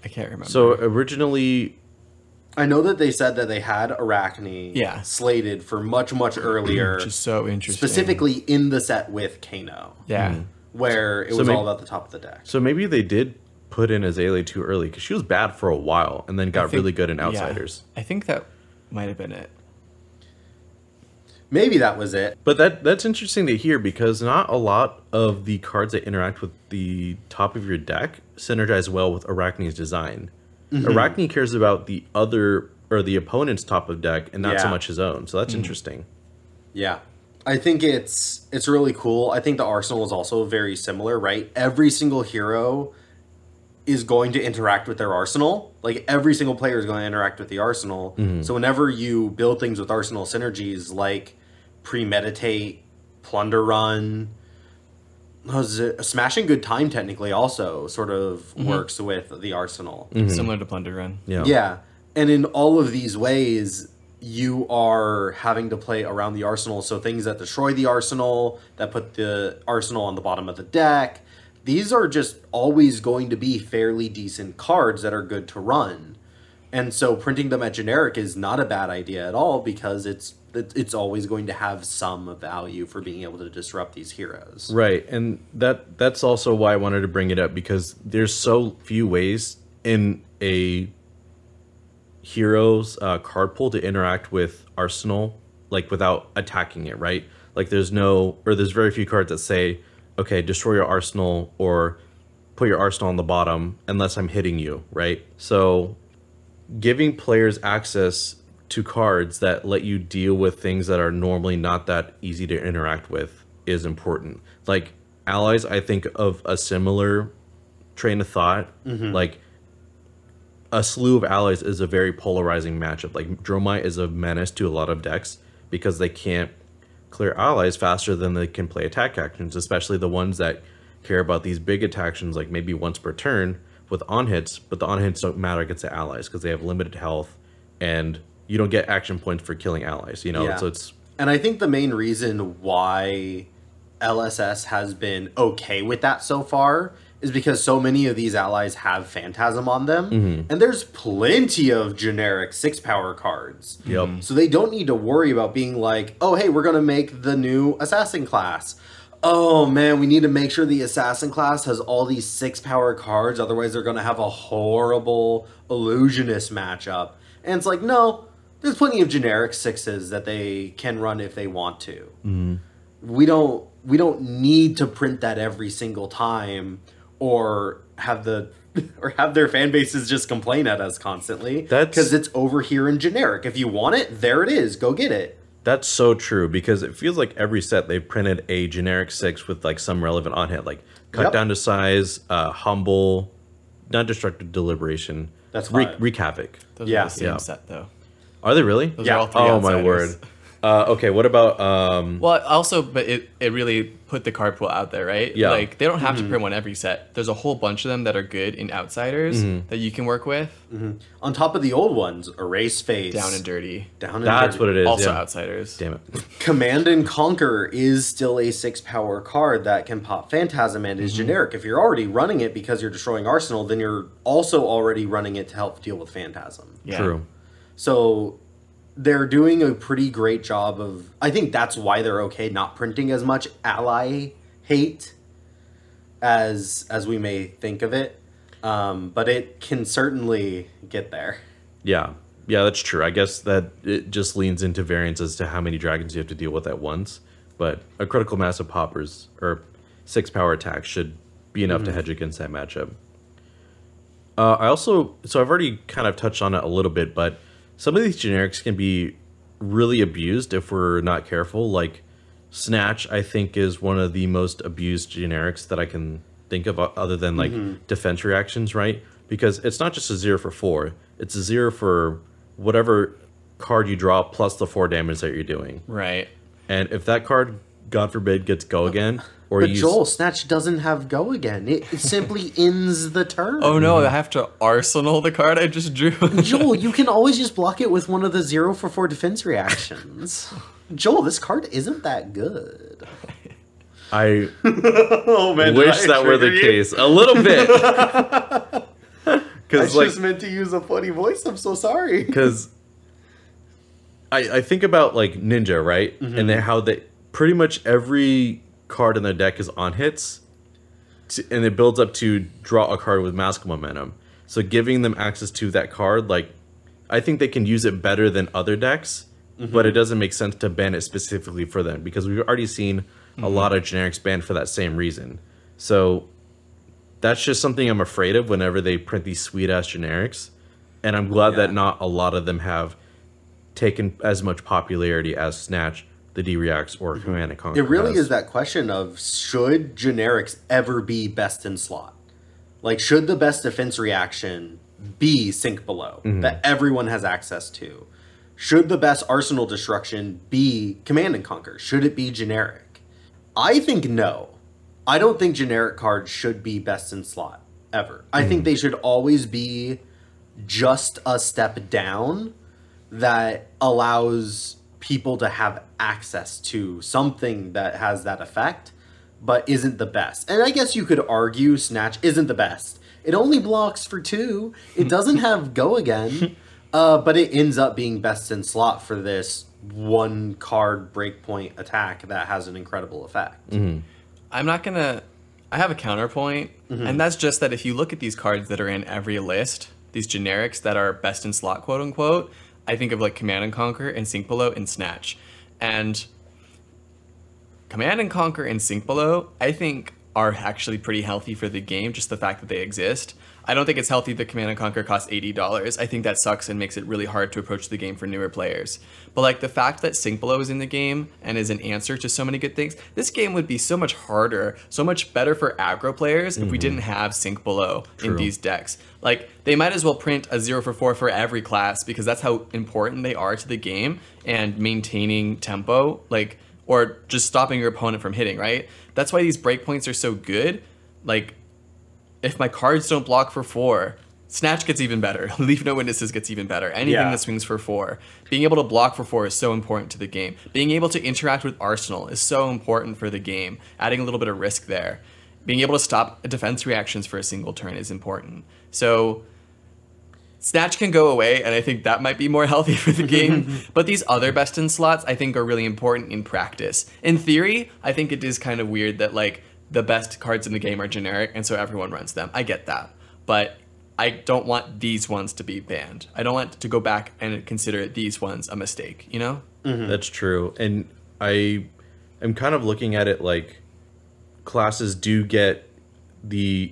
I can't remember. So originally, I know that they said that they had Arachne slated for much, much earlier. Which is so interesting. Specifically in the set with Kano. Yeah. Where it was all about the top of the deck. So maybe they did put in Azalea too early, because she was bad for a while and then got really good in Outsiders. I think that might have been it. Maybe that was it. But that's interesting to hear, because not a lot of the cards that interact with the top of your deck synergize well with Arachne's design. Arachne cares about the other, or the opponent's top of deck, and not so much his own. So that's interesting. Yeah. I think it's really cool. I think the Arsenal is also very similar, right? Every single hero is going to interact with their Arsenal. Like, every single player is going to interact with the Arsenal. So whenever you build things with Arsenal synergies, like Premeditate, Plunder Run, Smashing Good Time technically also sort of works with the Arsenal. Similar to Plunder Run. Yeah. And in all of these ways, you are having to play around the Arsenal. So things that destroy the Arsenal, that put the Arsenal on the bottom of the deck, these are just always going to be fairly decent cards that are good to run. And so printing them at generic is not a bad idea at all, because it's always going to have some value for being able to disrupt these heroes. Right, and that's also why I wanted to bring it up, because there's so few ways in a hero's card pool to interact with Arsenal, like, without attacking it, right? Like, there's very few cards that say, okay, destroy your Arsenal or put your Arsenal on the bottom unless I'm hitting you, right? So giving players access to cards that let you deal with things that are normally not that easy to interact with is important. Like, Allies, I think of a similar train of thought. Like, a slew of allies is a very polarizing matchup. Like Dromite is a menace to a lot of decks because they can't clear allies faster than they can play attack actions, especially the ones that care about these big attack actions like maybe once per turn with on hits, but the on hits don't matter against the allies because they have limited health and you don't get action points for killing allies, you know. Yeah. So it's And I think the main reason why LSS has been okay with that so far is because so many of these allies have Phantasm on them, and there's plenty of generic 6-power cards. Yep. So they don't need to worry about being like, oh, hey, we're going to make the new Assassin class. Oh, man, we need to make sure the Assassin class has all these 6-power cards, otherwise they're going to have a horrible Illusionist matchup. And it's like, no, there's plenty of generic 6s that they can run if they want to. We don't need to print that every single time or have their fan bases just complain at us constantly because it's over here in generic. If you want it, there it is. Go get it. That's so true because it feels like every set they've printed a generic 6 with like some relevant on hit, like cut down to size, humble, not destructive deliberation. That's fine. Wreak havoc. Those are the same set though. Are they really? Those are all 3 Oh outsiders. my word. Okay, what about Well, also, but it really put the card pool out there, right? Yeah. Like, they don't have to print one every set. There's a whole bunch of them that are good in outsiders that you can work with. On top of the old ones, Erase Face. Down and dirty. That's what it is. Also yeah. outsiders. Damn it. Command and Conquer is still a 6-power card that can pop Phantasm and is generic. If you're already running it because you're destroying Arsenal, then you're also already running it to help deal with Phantasm. Yeah. True. So they're doing a pretty great job of... I think that's why they're okay not printing as much ally hate as we may think of it. But it can certainly get there. Yeah. Yeah, that's true. I guess that it just leans into variance as to how many dragons you have to deal with at once. But a critical mass of poppers or 6-power attacks should be enough to hedge against that matchup. So I've already kind of touched on it a little bit, but some of these generics can be really abused if we're not careful. Like Snatch, I think, is one of the most abused generics that I can think of other than like defense reactions, right? Because it's not just a 0 for 4. It's a 0 for whatever card you draw plus the 4 damage that you're doing. Right. And if that card, God forbid, gets go again, or But you Joel, Snatch doesn't have go again. It simply ends the turn. Oh no, I have to arsenal the card I just drew. Joel, you can always just block it with one of the 0 for 4 defense reactions. Joel, this card isn't that good. I Oh man, wish that were the case a little bit. I Because like, just meant to use a funny voice. I'm so sorry. because I think about like Ninja, right? And then how they pretty much every card in their deck is on hits, and it builds up to draw a card with Mask Momentum. So giving them access to that card, like, I think they can use it better than other decks, but it doesn't make sense to ban it specifically for them because we've already seen a lot of generics banned for that same reason. So that's just something I'm afraid of whenever they print these sweet ass generics, and I'm glad that not a lot of them have taken as much popularity as Snatch, the D-Reacts, or Command and Conquer. It really has. is that question of should generics ever be best in slot? Like, should the best defense reaction be Sink Below that everyone has access to? Should the best Arsenal destruction be Command and Conquer? Should it be generic? I think no. I don't think generic cards should be best in slot ever. I think they should always be just a step down that allows people to have access to something that has that effect, but isn't the best. And I guess you could argue Snatch isn't the best. It only blocks for 2. It doesn't have go again, but it ends up being best in slot for this 1 card breakpoint attack that has an incredible effect. I'm not gonna. I have a counterpoint, and that's just that if you look at these cards that are in every list, these generics that are best in slot, quote unquote, I think of like Command and Conquer and Sink Below and Snatch. And Command and Conquer and Sink Below, I think, are actually pretty healthy for the game, just the fact that they exist. I don't think it's healthy that Command & Conquer costs $80. I think that sucks and makes it really hard to approach the game for newer players. But like the fact that Sync Below is in the game and is an answer to so many good things, this game would be so much harder, so much better for aggro players if we didn't have Sync Below in these decks. Like they might as well print a 0 for 4 for every class because that's how important they are to the game and maintaining tempo, like, or just stopping your opponent from hitting, right? That's why these breakpoints are so good. Like, if my cards don't block for 4, Snatch gets even better. Leave No Witnesses gets even better. Anything that swings for 4. Being able to block for 4 is so important to the game. Being able to interact with Arsenal is so important for the game. Adding a little bit of risk there. Being able to stop defense reactions for a single turn is important. So Snatch can go away, and I think that might be more healthy for the game. But these other best in slots, I think, are really important in practice. In theory, I think it is kind of weird that, like, the best cards in the game are generic, and so everyone runs them. I get that. But I don't want these ones to be banned. I don't want to go back and consider these ones a mistake, you know? That's true. And I am kind of looking at it like classes do get the,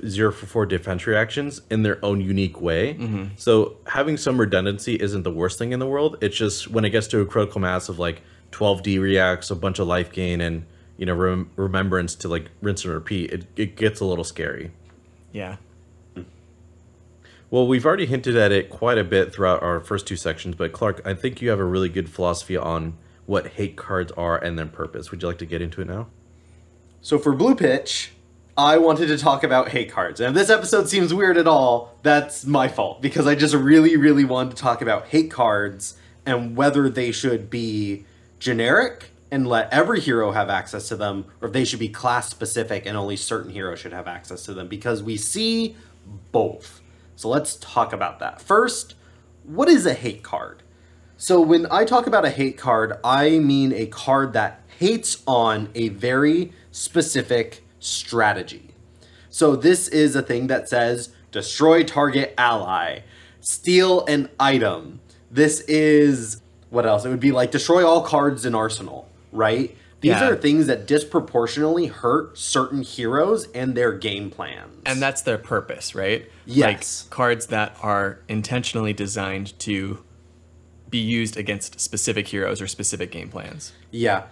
0 for 4 defense reactions in their own unique way. So having some redundancy isn't the worst thing in the world. It's just when it gets to a critical mass of like 12D reacts, a bunch of life gain, and remembrance to like rinse and repeat, it gets a little scary. Yeah. Well, we've already hinted at it quite a bit throughout our first 2 sections, but Clark, I think you have a really good philosophy on what hate cards are and their purpose. Would you like to get into it now? So for Blue Pitch, I wanted to talk about hate cards. And if this episode seems weird at all, that's my fault, because I just really, really wanted to talk about hate cards and whether they should be generic and let every hero have access to them, or if they should be class specific and only certain heroes should have access to them, because we see both. So let's talk about that. First, what is a hate card? So when I talk about a hate card, I mean a card that hates on a very specific strategy. So this is a thing that says destroy target ally, steal an item. This is, what else? It would be like destroy all cards in Arsenal. Right? These are things that disproportionately hurt certain heroes and their game plans. And that's their purpose, right? Yes. Like cards that are intentionally designed to be used against specific heroes or specific game plans. Yeah.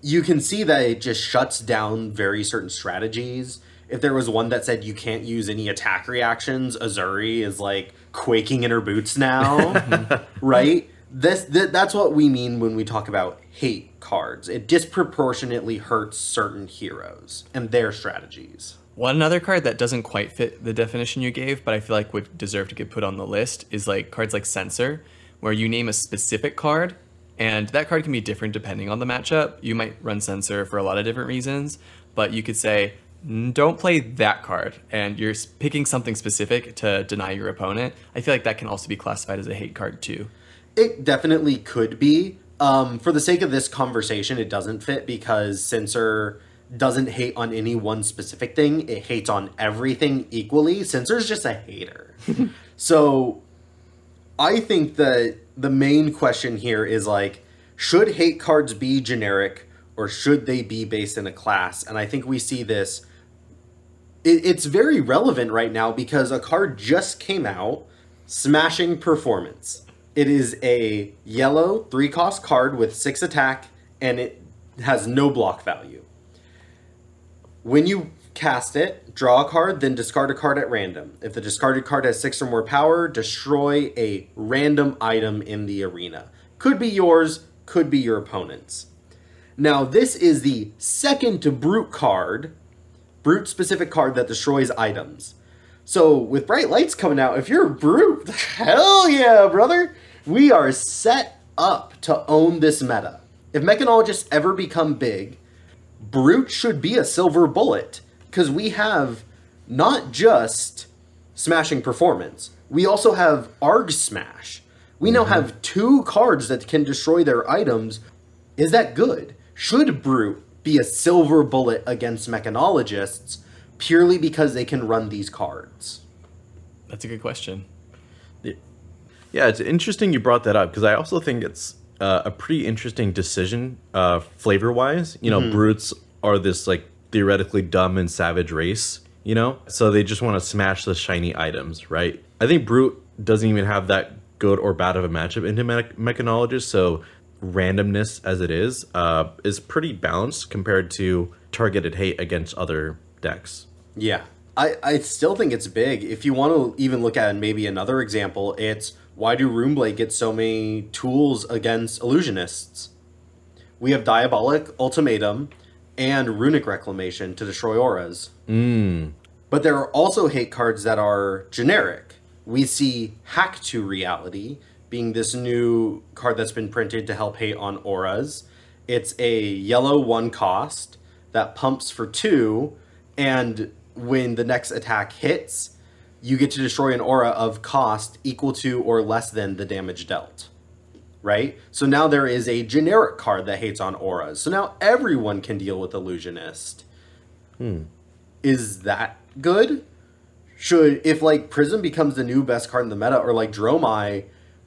You can see that it just shuts down very certain strategies. If there was one that said you can't use any attack reactions, Azuri is like quaking in her boots now. Right? That's what we mean when we talk about hate cards. It disproportionately hurts certain heroes and their strategies. One other card that doesn't quite fit the definition you gave, but I feel like would deserve to get put on the list, is like cards like Censor, where you name a specific card, and that card can be different depending on the matchup. You might run Censor for a lot of different reasons, but you could say, don't play that card, and you're picking something specific to deny your opponent. I feel like that can also be classified as a hate card too. It definitely could be. For the sake of this conversation, it doesn't fit because Censor doesn't hate on any one specific thing. It hates on everything equally. Censor's just a hater. So I think that the main question here is like, should hate cards be generic or should they be based in a class? And I think we see this. It's very relevant right now because a card just came out, Smashing Performance. It is a yellow 3-cost card with 6 attack, and it has no block value. When you cast it, draw a card, then discard a card at random. If the discarded card has 6 or more power, destroy a random item in the arena. Could be yours, could be your opponent's. Now, this is the second Brute card, Brute-specific card that destroys items. So, with Bright Lights coming out, if you're a Brute, hell yeah, brother! We are set up to own this meta. If Mechanologists ever become big, Brute should be a silver bullet, because we have not just Smashing Performance, we also have Arg Smash. We now have 2 cards that can destroy their items. Is that good? Should Brute be a silver bullet against Mechanologists purely because they can run these cards? That's a good question. Yeah, it's interesting you brought that up because I also think it's a pretty interesting decision flavor-wise. Brutes are this like theoretically dumb and savage race, you know? So they just want to smash the shiny items, right? I think Brute doesn't even have that good or bad of a matchup into Mechanologist, so randomness as it is pretty balanced compared to targeted hate against other decks. Yeah. I still think it's big. If you want to even look at maybe another example, it's why do Runeblade get so many tools against Illusionists? We have Diabolic, Ultimatum, and Runic Reclamation to destroy auras. But there are also hate cards that are generic. We see Hack to Reality being this new card that's been printed to help hate on auras. It's a yellow 1 cost that pumps for 2, and when the next attack hits, you get to destroy an aura of cost equal to or less than the damage dealt. Right? So now there is a generic card that hates on auras. So now everyone can deal with Illusionist. Is that good? If like Prism becomes the new best card in the meta, or like Dromai,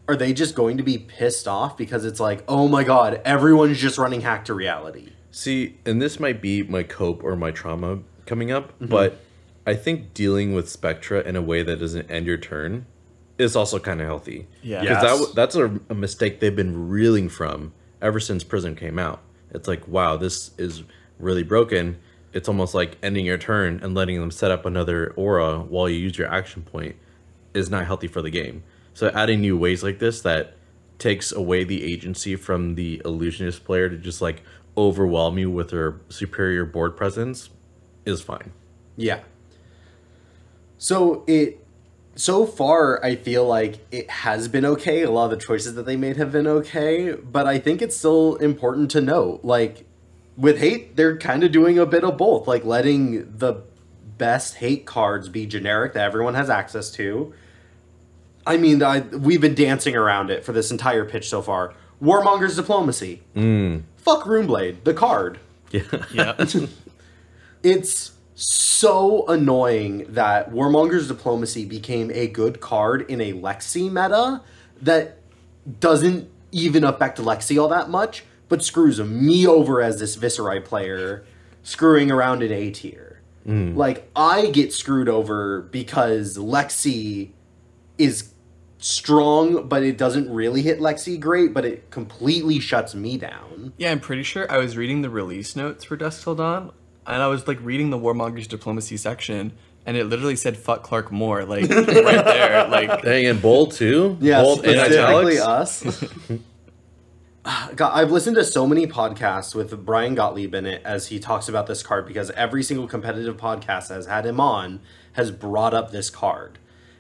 are they just going to be pissed off because it's like, oh my god, everyone's just running Hack to Reality? See, and this might be my cope or my trauma coming up, but I think dealing with Spectra in a way that doesn't end your turn is also kind of healthy. Yeah. Because that's a mistake they've been reeling from ever since Prism came out. It's like, wow, this is really broken. It's almost like ending your turn and letting them set up another aura while you use your action point is not healthy for the game. So adding new ways like this that takes away the agency from the Illusionist player to just like overwhelm you with their superior board presence is fine. Yeah. So far, I feel like it has been okay. A lot of the choices that they made have been okay, but I think it's still important to note, like, with hate, they're kind of doing a bit of both, like letting the best hate cards be generic that everyone has access to. I mean, we've been dancing around it for this entire pitch so far. Warmonger's Diplomacy. Fuck Runeblade, the card. Yeah. It's so annoying that Warmonger's Diplomacy became a good card in a Lexi meta that doesn't even affect Lexi all that much, but screws me over as this Viserai player screwing around in A tier. Like, I get screwed over because Lexi is strong, but it doesn't really hit Lexi great, but it completely shuts me down. Yeah, I'm pretty sure I was reading the release notes for Dusk Till Dawn, and I was like reading the Warmonger's Diplomacy section, and it literally said "fuck Clark Moore," like right there, like dang, and bold too. Yeah, bold and specifically italics. us. God, I've listened to so many podcasts with Brian Gottlieb in it as he talks about this card, because every single competitive podcast that has had him on has brought up this card,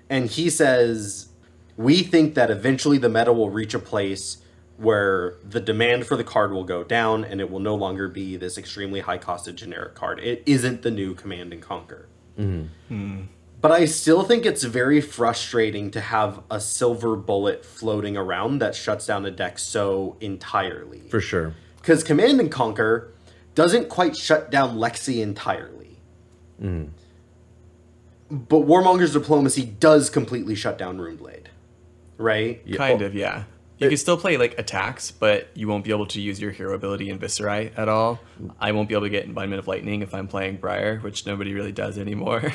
and he says, we think that eventually the meta will reach a place where the demand for the card will go down and it will no longer be this extremely high-costed generic card. It isn't the new Command and Conquer. But I still think it's very frustrating to have a silver bullet floating around that shuts down a deck so entirely. For sure. Because Command and Conquer doesn't quite shut down Lexi entirely. But Warmonger's Diplomacy does completely shut down Runeblade. Right? kind of, yeah. You can still play like attacks, but you won't be able to use your hero ability in Viserai at all. I won't be able to get Embodiment of Lightning if I'm playing Briar, which nobody really does anymore.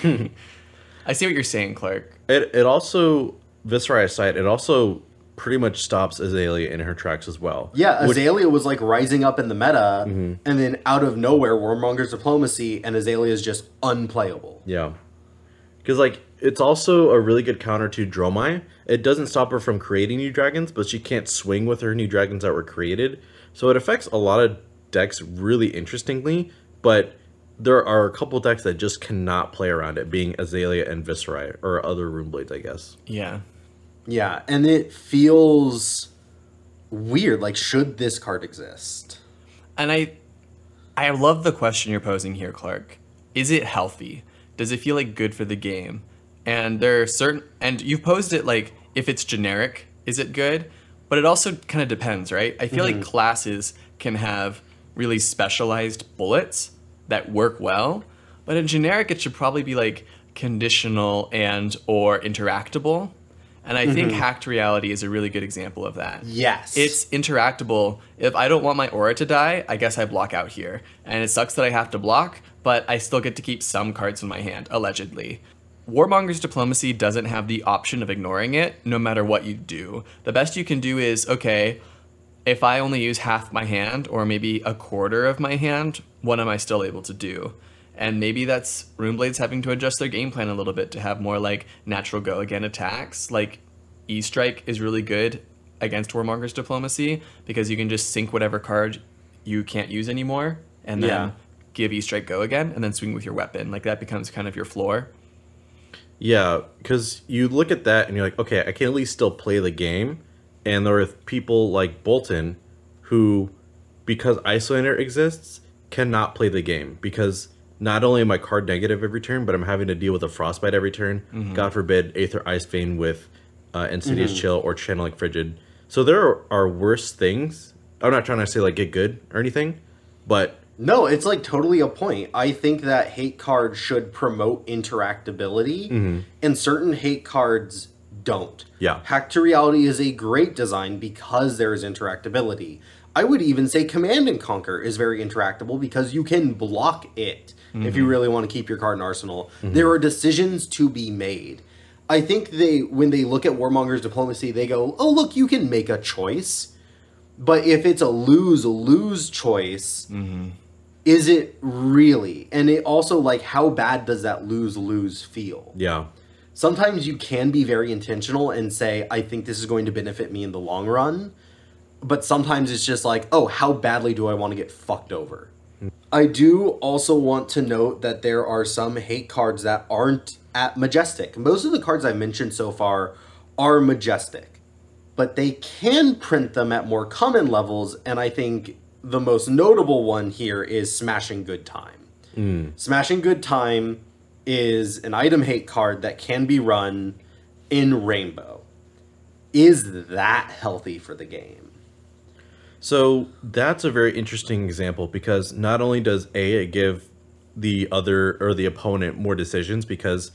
I see what you're saying, Clark. It also, Viserai aside, it also pretty much stops Azalea in her tracks as well. Yeah, Azalea was like rising up in the meta, and then out of nowhere, Warmonger's Diplomacy, and Azalea is just unplayable. Yeah. Because, like, it's also a really good counter to Dromai. It doesn't stop her from creating new dragons, but she can't swing with her new dragons that were created. So it affects a lot of decks really interestingly, but there are a couple decks that just cannot play around it, being Azalea and Viserai, or other Runeblades, I guess. Yeah. Yeah, and it feels weird. Like, should this card exist? And I love the question you're posing here, Clark. Is it healthy? Does it feel like good for the game? And there are certain, and you've posed it like, if it's generic, is it good? But it also kind of depends, right? I feel like classes can have really specialized bullets that work well, but in generic, it should probably be like conditional and or interactable. And I think Hacked Reality is a really good example of that. Yes. It's interactable. If I don't want my aura to die, I guess I block out here. And it sucks that I have to block, but I still get to keep some cards in my hand, allegedly. Warmonger's Diplomacy doesn't have the option of ignoring it, no matter what you do. The best you can do is, okay, if I only use half my hand, or maybe a quarter of my hand, what am I still able to do? And maybe that's Runeblade's having to adjust their game plan a little bit to have more like natural go again attacks. Like E-Strike is really good against Warmonger's Diplomacy because you can just sink whatever card you can't use anymore and then give E-Strike go again and then swing with your weapon. Like that becomes kind of your floor. Yeah, because you look at that and you're like, okay, I can at least still play the game. And there are people like Bolton who, because Isolander exists, cannot play the game because not only am I card negative every turn, but I'm having to deal with a Frostbite every turn. God forbid, Aether Ice Vein with Insidious Chill or Channeling Frigid. So there are worse things. I'm not trying to say like get good or anything, but no, it's like totally a point. I think that hate cards should promote interactability, and certain hate cards don't. Yeah. Hack to Reality is a great design because there is interactability. I would even say Command and Conquer is very interactable because you can block it if you really want to keep your card in Arsenal. There are decisions to be made. I think when they look at Warmonger's Diplomacy, they go, oh, look, you can make a choice. But if it's a lose-lose choice, is it really? And it also, like, how bad does that lose-lose feel? yeah. Sometimes you can be very intentional and say, I think this is going to benefit me in the long run. But sometimes it's just like, oh, how badly do I want to get fucked over? I do also want to note that there are some hate cards that aren't at Majestic. Most of the cards I've mentioned so far are Majestic. But they can print them at more common levels, and I think the most notable one here is Smashing Good Time. Smashing Good Time is an item hate card that can be run in Rainbow. Is that healthy for the game? So that's a very interesting example because not only does it give the other or the opponent more decisions because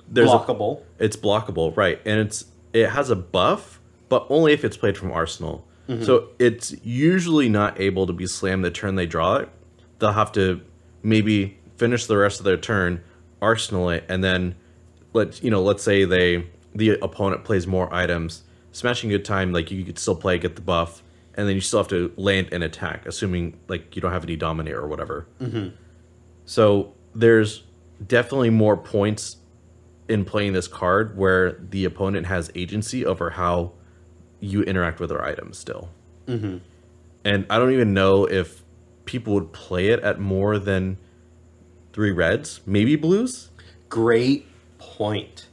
there's blockable. It's blockable, right? And it has a buff, but only if it's played from Arsenal. So it's usually not able to be slammed the turn they draw it. They'll have to maybe finish the rest of their turn, Arsenal it, and then let's say the opponent plays more items. Smashing Good Time, like you could still play, get the buff, and then you still have to land and attack, assuming like you don't have any Dominate or whatever. So there's definitely more points in playing this card where the opponent has agency over how you interact with their items still. And I don't even know if people would play it at more than 3 reds, maybe blues. Great point.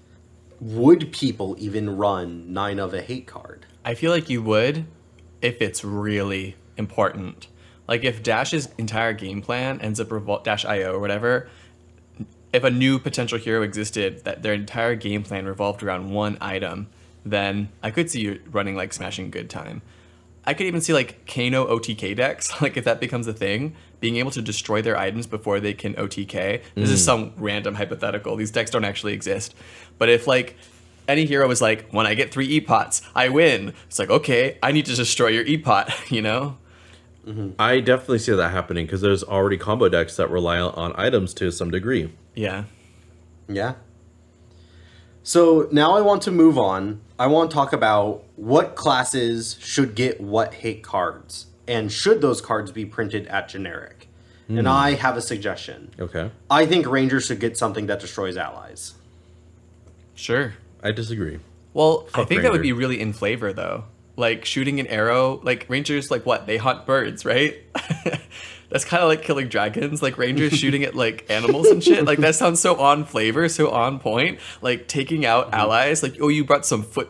Would people even run 9 of a hate card? I feel like you would if it's really important. Like if Dash's entire game plan ends up Dash IO or whatever, if a new potential hero existed that their entire game plan revolved around one item, then I could see you running like Smashing Good Time. I could even see like Kano OTK decks, like if that becomes a thing, being able to destroy their items before they can OTK. This is some random hypothetical. These decks don't actually exist. But if like any hero was like, when I get 3 E-Pots, I win. It's like, okay, I need to destroy your E-Pot, you know? I definitely see that happening because there's already combo decks that rely on items to some degree. Yeah. Yeah. So now I want to move on. I want to talk about what classes should get what hate cards, and should those cards be printed at generic. And I have a suggestion. Okay. I think Rangers should get something that destroys allies. Sure. I disagree. Well, I Fuck think that would Ranger. be really in flavor, though. Like shooting an arrow, like Rangers, like what? They hunt birds, right? That's kind of like killing dragons. Like Rangers shooting at like animals and shit. Like that sounds so on flavor, so on point. Like taking out allies. Like, oh, you brought some foot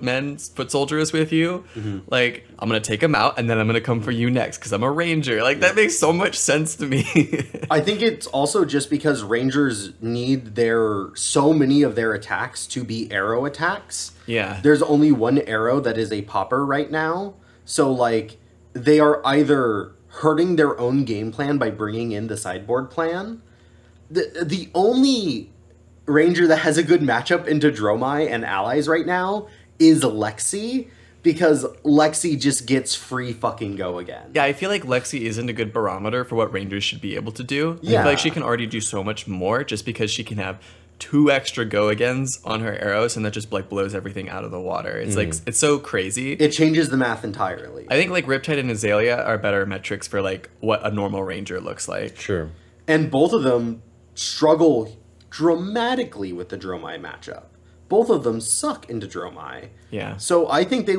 soldiers with you. Like I'm gonna take them out, and then I'm gonna come for you next because I'm a ranger. Like that makes so much sense to me. I think it's also just because Rangers need so many of their attacks to be arrow attacks. Yeah. There's only one arrow that is a popper right now. So, like, they are either hurting their own game plan by bringing in the sideboard plan. The only Ranger that has a good matchup into Dromai and allies right now is Lexi. because Lexi just gets free fucking go again. Yeah, I feel like Lexi isn't a good barometer for what rangers should be able to do. Yeah. I feel like she can already do so much more just because she can have 2 extra go agains on her arrows, and that just like blows everything out of the water. It's like it's so crazy. It changes the math entirely. I think like Riptide and Azalea are better metrics for like what a normal ranger looks like. Sure. And both of them struggle dramatically with the Dromai matchup. Both of them suck into Dromai. Yeah. So I think they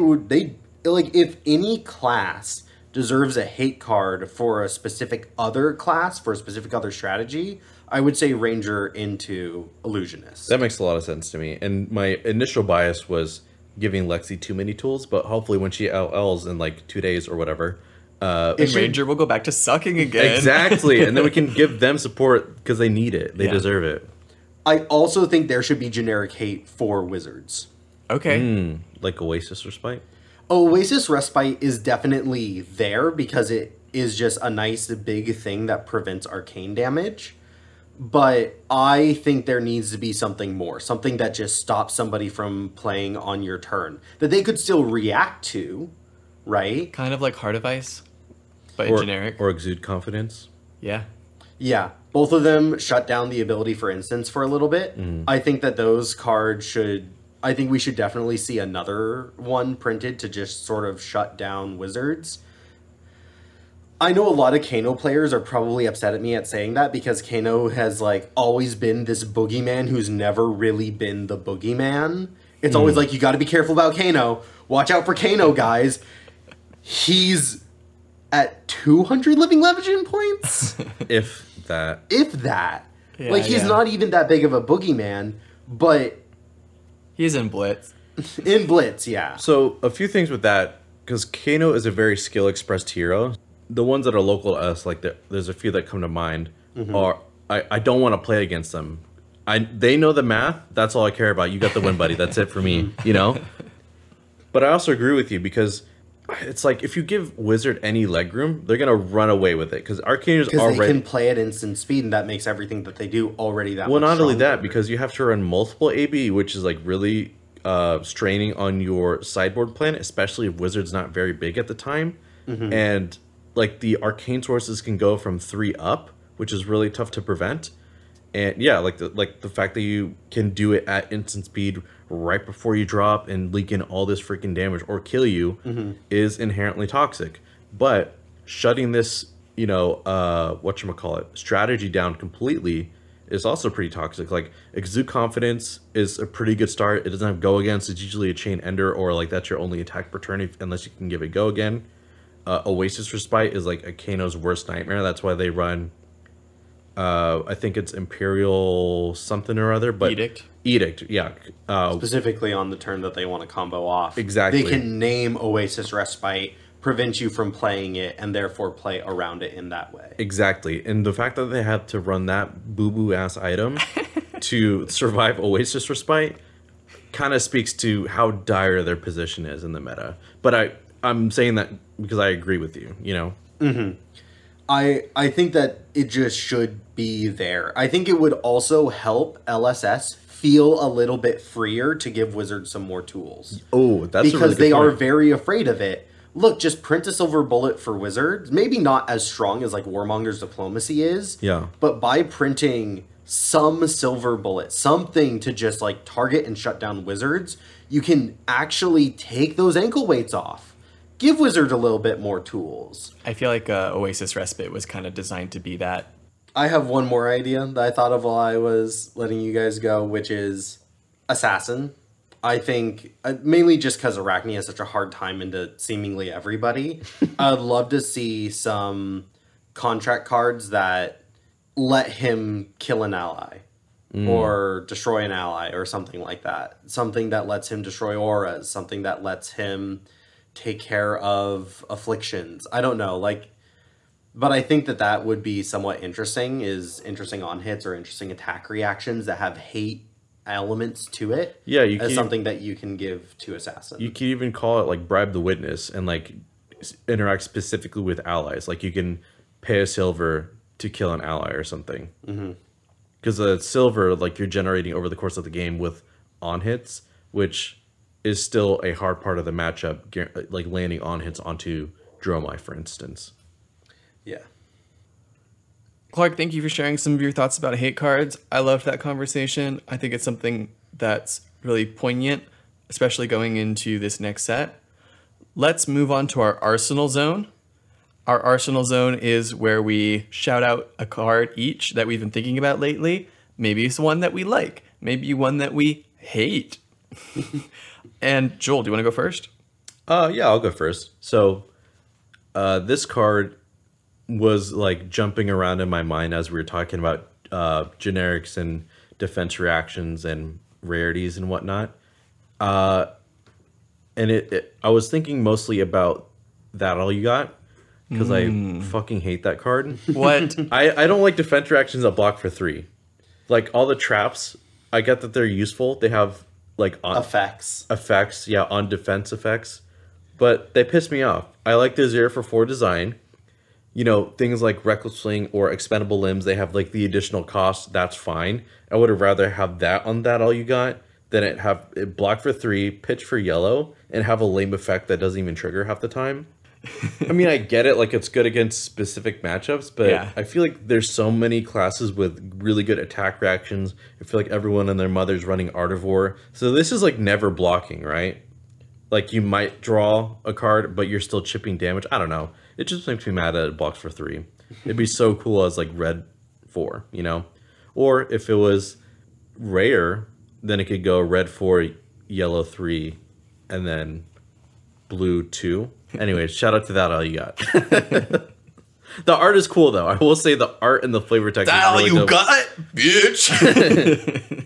like, if any class deserves a hate card for a specific other class, for a specific other strategy, I would say Ranger into Illusionist. That makes a lot of sense to me. And my initial bias was giving Lexi too many tools, but hopefully when she LLs in like 2 days or whatever, And Ranger will go back to sucking again. Exactly. And then we can give them support because they need it. They deserve it. I also think there should be generic hate for Wizards. Okay. Like Oasis Respite? Oasis Respite is definitely there because it is just a nice big thing that prevents arcane damage. But I think there needs to be something more. Something that just stops somebody from playing on your turn. That they could still react to, right? Kind of like Heart of Ice, but Or, generic. or Exude Confidence? Yeah. Yeah. Both of them shut down the ability for instance for a little bit. I think that those cards should... I think we should definitely see another one printed to just sort of shut down Wizards. I know a lot of Kano players are probably upset at me at saying that because Kano has like always been this boogeyman who's never really been the boogeyman. It's always like, you got to be careful about Kano. Watch out for Kano, guys. He's at 200 living legend points. If that. If that. Yeah, like, he's not even that big of a boogeyman, but He's in Blitz. in Blitz, yeah. So, a few things with that, because Kano is a very skill-expressed hero. The ones that are local to us, like there's a few that come to mind, are I don't want to play against them. They know the math. That's all I care about. You got the win, buddy. That's it for me, you know? But I also agree with you because it's like if you give Wizard any leg room, they're going to run away with it because Arcane is Because already... they can play at instant speed, and that makes everything that they do already that Well, much not only that, stronger. because you have to run multiple AB, which is like really straining on your sideboard plan, especially if Wizard's not very big at the time. And like the arcane sources can go from 3 up, which is really tough to prevent. And yeah, like the fact that you can do it at instant speed right before you drop and leak in all this freaking damage or kill you is inherently toxic. But shutting this, whatchamacallit, strategy down completely is also pretty toxic. Like, Exude Confidence is a pretty good start. It doesn't have go against. It's usually a Chain Ender, or like that's your only attack per turn unless you can give it go again. Oasis Respite is like a Kano's worst nightmare. That's why they run, I think it's Imperial something or other. But Edict, yeah. Specifically on the turn that they want to combo off. Exactly. They can name Oasis Respite, prevent you from playing it, and therefore play around it in that way. Exactly. And the fact that they have to run that boo-boo ass item to survive Oasis Respite kind of speaks to how dire their position is in the meta. But I'm saying that because I agree with you, you know? Mm-hmm. I think that it just should be there. I think it would also help LSS feel a little bit freer to give Wizards some more tools. Oh, that's a really because good they are point. very afraid of it. Look, just print a silver bullet for Wizards. Maybe not as strong as like Warmonger's Diplomacy is. Yeah. But by printing some silver bullet, something to just like target and shut down Wizards, you can actually take those ankle weights off. Give Wizard a little bit more tools. I feel like Oasis Respite was kind of designed to be that. I have one more idea that I thought of while I was letting you guys go, which is Assassin. I think, mainly just because Arachne has such a hard time into seemingly everybody, I'd love to see some contract cards that let him kill an ally. Or destroy an ally or something like that. Something that lets him destroy auras. Something that lets him take care of afflictions. I don't know, but I think that would be somewhat interesting, is interesting on hits or interesting attack reactions that have hate elements to it. Yeah, as something that you can give to Assassin. You can even call it like Bribe the Witness and like interact specifically with allies. Like you can pay a silver to kill an ally or something. Because the silver, like you're generating over the course of the game with on hits, which is still a hard part of the matchup, like landing on hits onto Dromai, for instance. Yeah. Clark, thank you for sharing some of your thoughts about hate cards. I loved that conversation. I think it's something that's really poignant, especially going into this next set. Let's move on to our Arsenal Zone. Our Arsenal Zone is where we shout out a card each that we've been thinking about lately. Maybe it's one that we like. Maybe one that we hate. And Joel, do you want to go first? Yeah, I'll go first. So this card was like jumping around in my mind as we were talking about generics and defense reactions and rarities and whatnot. And I was thinking mostly about That All You Got, because I fucking hate that card. What? I don't like defense reactions that block for 3. Like all the traps, I get that they're useful. They have like Effects, yeah, on defense effects, but they piss me off. I like the 0 for 4 design. You know, things like Reckless Swing or Expendable Limbs, they have like the additional cost. That's fine. I would have rather have that on That All You Got than it block for 3, pitch for yellow, and have a lame effect that doesn't even trigger half the time. I mean, I get it, like it's good against specific matchups, but yeah. I feel like there's so many classes with really good attack reactions. I feel like everyone and their mother's running Artivore. So this is like never blocking, right? Like you might draw a card, but you're still chipping damage. I don't know. It just makes me mad that it blocks for 3. It'd be so cool as like red 4, you know? Or if it was rare, then it could go red 4, yellow 3, and then blue 2. Anyway, shout out to That All You Got. The art is cool, though. I will say the art and the flavor text That is really all you dope. got, bitch.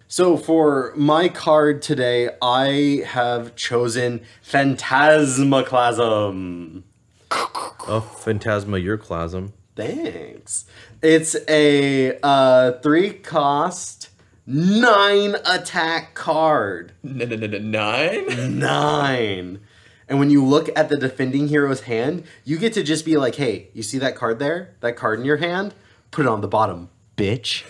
So for my card today, I have chosen Phantasmaclasm. Oh, Phantasma, your Clasm. Thanks. It's a 3-cost, 9-attack card. 9? 9. And when you look at the defending hero's hand, you get to just be like, hey, you see that card there? That card in your hand? Put it on the bottom, bitch.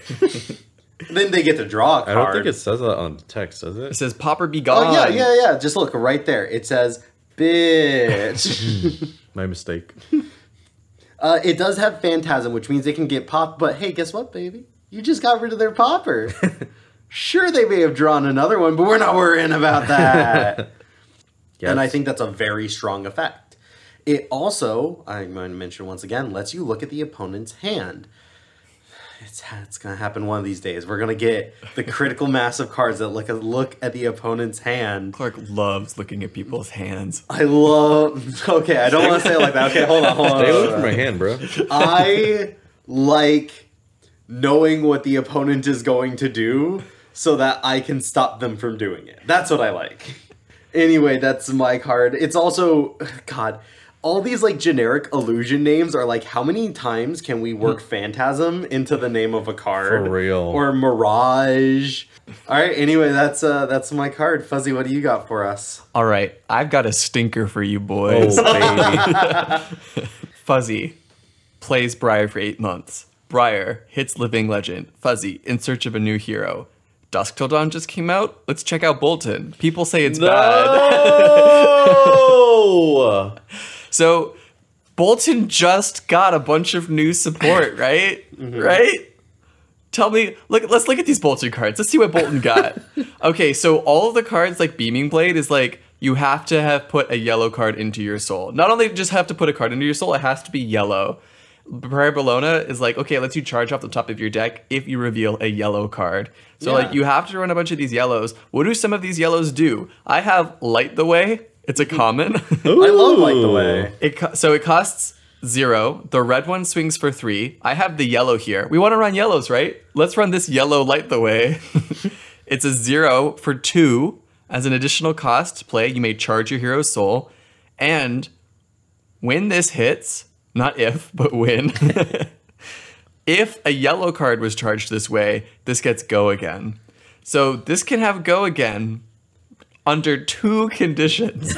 Then they get to draw a card. I don't think it says that on text, does it? It says Popper be gone. Oh, yeah. Just look right there. It says, bitch. My mistake. It does have Phantasm, which means they can get popped. But hey, guess what, baby? You just got rid of their popper. Sure, they may have drawn another one, but we're not worrying about that. Yes. And I think that's a very strong effect. It also, I'm going to mention once again, lets you look at the opponent's hand. It's going to happen one of these days. We're going to get the critical mass of cards that look at the opponent's hand. Clark loves looking at people's hands. I love... Okay, I don't want to say it like that. Okay, hold on. Stay away from my hand, bro. I like knowing what the opponent is going to do so that I can stop them from doing it. That's what I like. Anyway, that's my card. It's also... God... All these like generic illusion names are like, how many times can we work Phantasm into the name of a card? For real. Or Mirage. All right, anyway, that's my card. Fuzzy, what do you got for us? All right, I've got a stinker for you boys. Oh, baby. Fuzzy plays Briar for 8 months. Briar hits Living Legend. Fuzzy in search of a new hero. Dusk Till Dawn just came out. Let's check out Bolton. People say it's bad. So, Bolton just got a bunch of new support, right? Mm-hmm. Right? Tell me, let's look at these Bolton cards. Let's see what Bolton got. Okay, so all of the cards, like Beaming Blade, is like, you have to have put a yellow card into your soul. Not only just have to put a card into your soul, it has to be yellow. Prayer Bellona is like, okay, it lets you charge off the top of your deck if you reveal a yellow card. So, like, you have to run a bunch of these yellows. What do some of these yellows do? I have Light the Way. It's a common. I love Light the Way. So it costs 0. The red one swings for 3. I have the yellow here. We want to run yellows, right? Let's run this yellow Light the Way. It's a 0 for 2. As an additional cost to play, you may charge your hero's soul. And when this hits, not if, but when, if a yellow card was charged this way, this gets Go Again. So this can have Go Again under 2 conditions.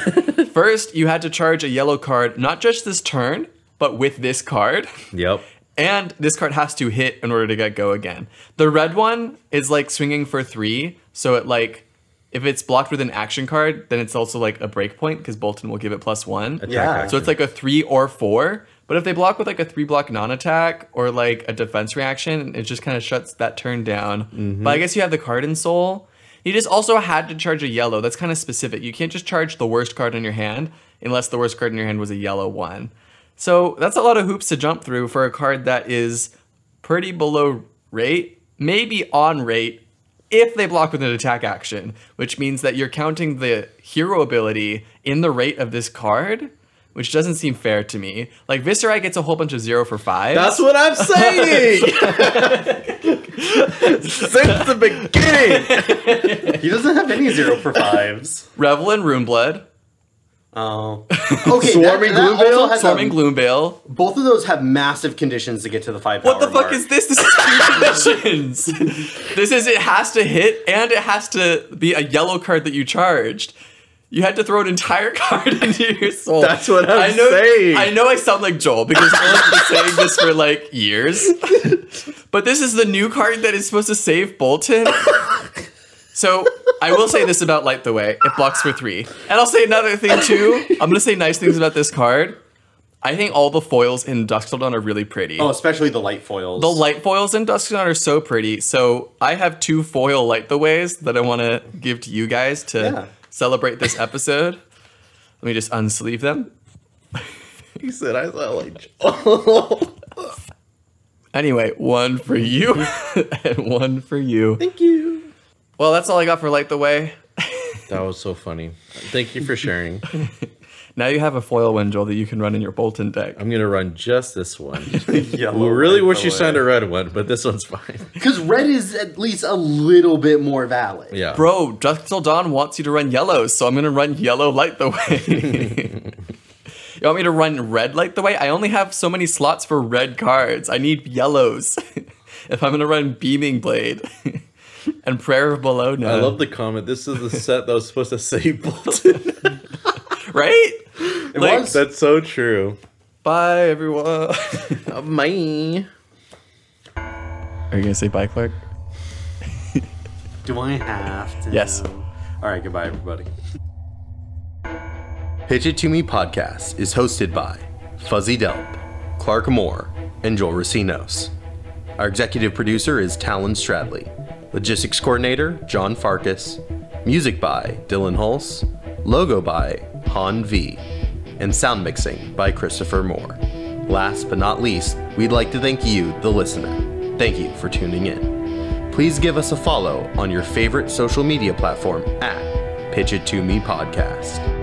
First, you had to charge a yellow card, not just this turn, but with this card. Yep. And this card has to hit in order to get Go Again. The red one is like swinging for 3, so it like if it's blocked with an action card, then it's also like a break point because Bolton will give it +1. Yeah. So it's like a 3 or 4. But if they block with like a 3-block non-attack or like a defense reaction, it just kind of shuts that turn down. But I guess you have the card in Soul. You just also had to charge a yellow. That's kind of specific. You can't just charge the worst card in your hand unless the worst card in your hand was a yellow one. So that's a lot of hoops to jump through for a card that is pretty below rate, maybe on rate, if they block with an attack action, which means that you're counting the hero ability in the rate of this card, which doesn't seem fair to me. Like, Viserai gets a whole bunch of 0 for 5. That's what I'm saying! Since the beginning! He doesn't have any 0 for 5s. Revel and Runeblood. Oh. Okay, Swarming Gloomveil? Swarming Gloomveil. Both of those have massive conditions to get to the 5 power What the fuck mark. is this? This is 3 conditions. This is, it has to hit and it has to be a yellow card that you charged. You had to throw an entire card into your soul. That's what I'm saying. I know I sound like Joel because I've been saying this for like years. But this is the new card that is supposed to save Bolton. So I will say this about Light the Way. It blocks for 3. And I'll say another thing too. I'm going to say nice things about this card. I think all the foils in Dusk Till Dawn are really pretty. Oh, especially the light foils. The light foils in Dusk Till Dawn are so pretty. So I have 2 foil Light the Ways that I want to give to you guys to celebrate this episode. Let me just unsleeve them. He said I sound like Joel. Anyway, 1 for you and 1 for you. Thank you. Well, that's all I got for Light the Way. That was so funny. Thank you for sharing. Now you have a foil one, Joel, that you can run in your Bolton deck. I'm going to run just this one. Yellow We really Light wish the you Way. signed a red one, but this one's fine. Because red is at least a little bit more valid. Yeah. Bro, Dusk Till Dawn wants you to run yellow, so I'm going to run yellow Light the Way. You want me to run red Light the Way? I only have so many slots for red cards. I need yellows. If I'm going to run Beaming Blade and Prayer of Bologna. I love the comment. This is the set that was supposed to save Bolton. Right? It was. That's so true. Bye, everyone. Bye. Are you going to say bye, Clark? Do I have to? Yes. All right, goodbye, everybody. Pitch It To Me podcast is hosted by Fuzzy Delp, Clark Moore, and Joel Recinos. Our executive producer is Talon Stradley. Logistics coordinator, John Farkas. Music by Dillon Hulse. Logo by Han V. And sound mixing by Christopher Moore. Last but not least, we'd like to thank you, the listener. Thank you for tuning in. Please give us a follow on your favorite social media platform at Pitch It To Me Podcast.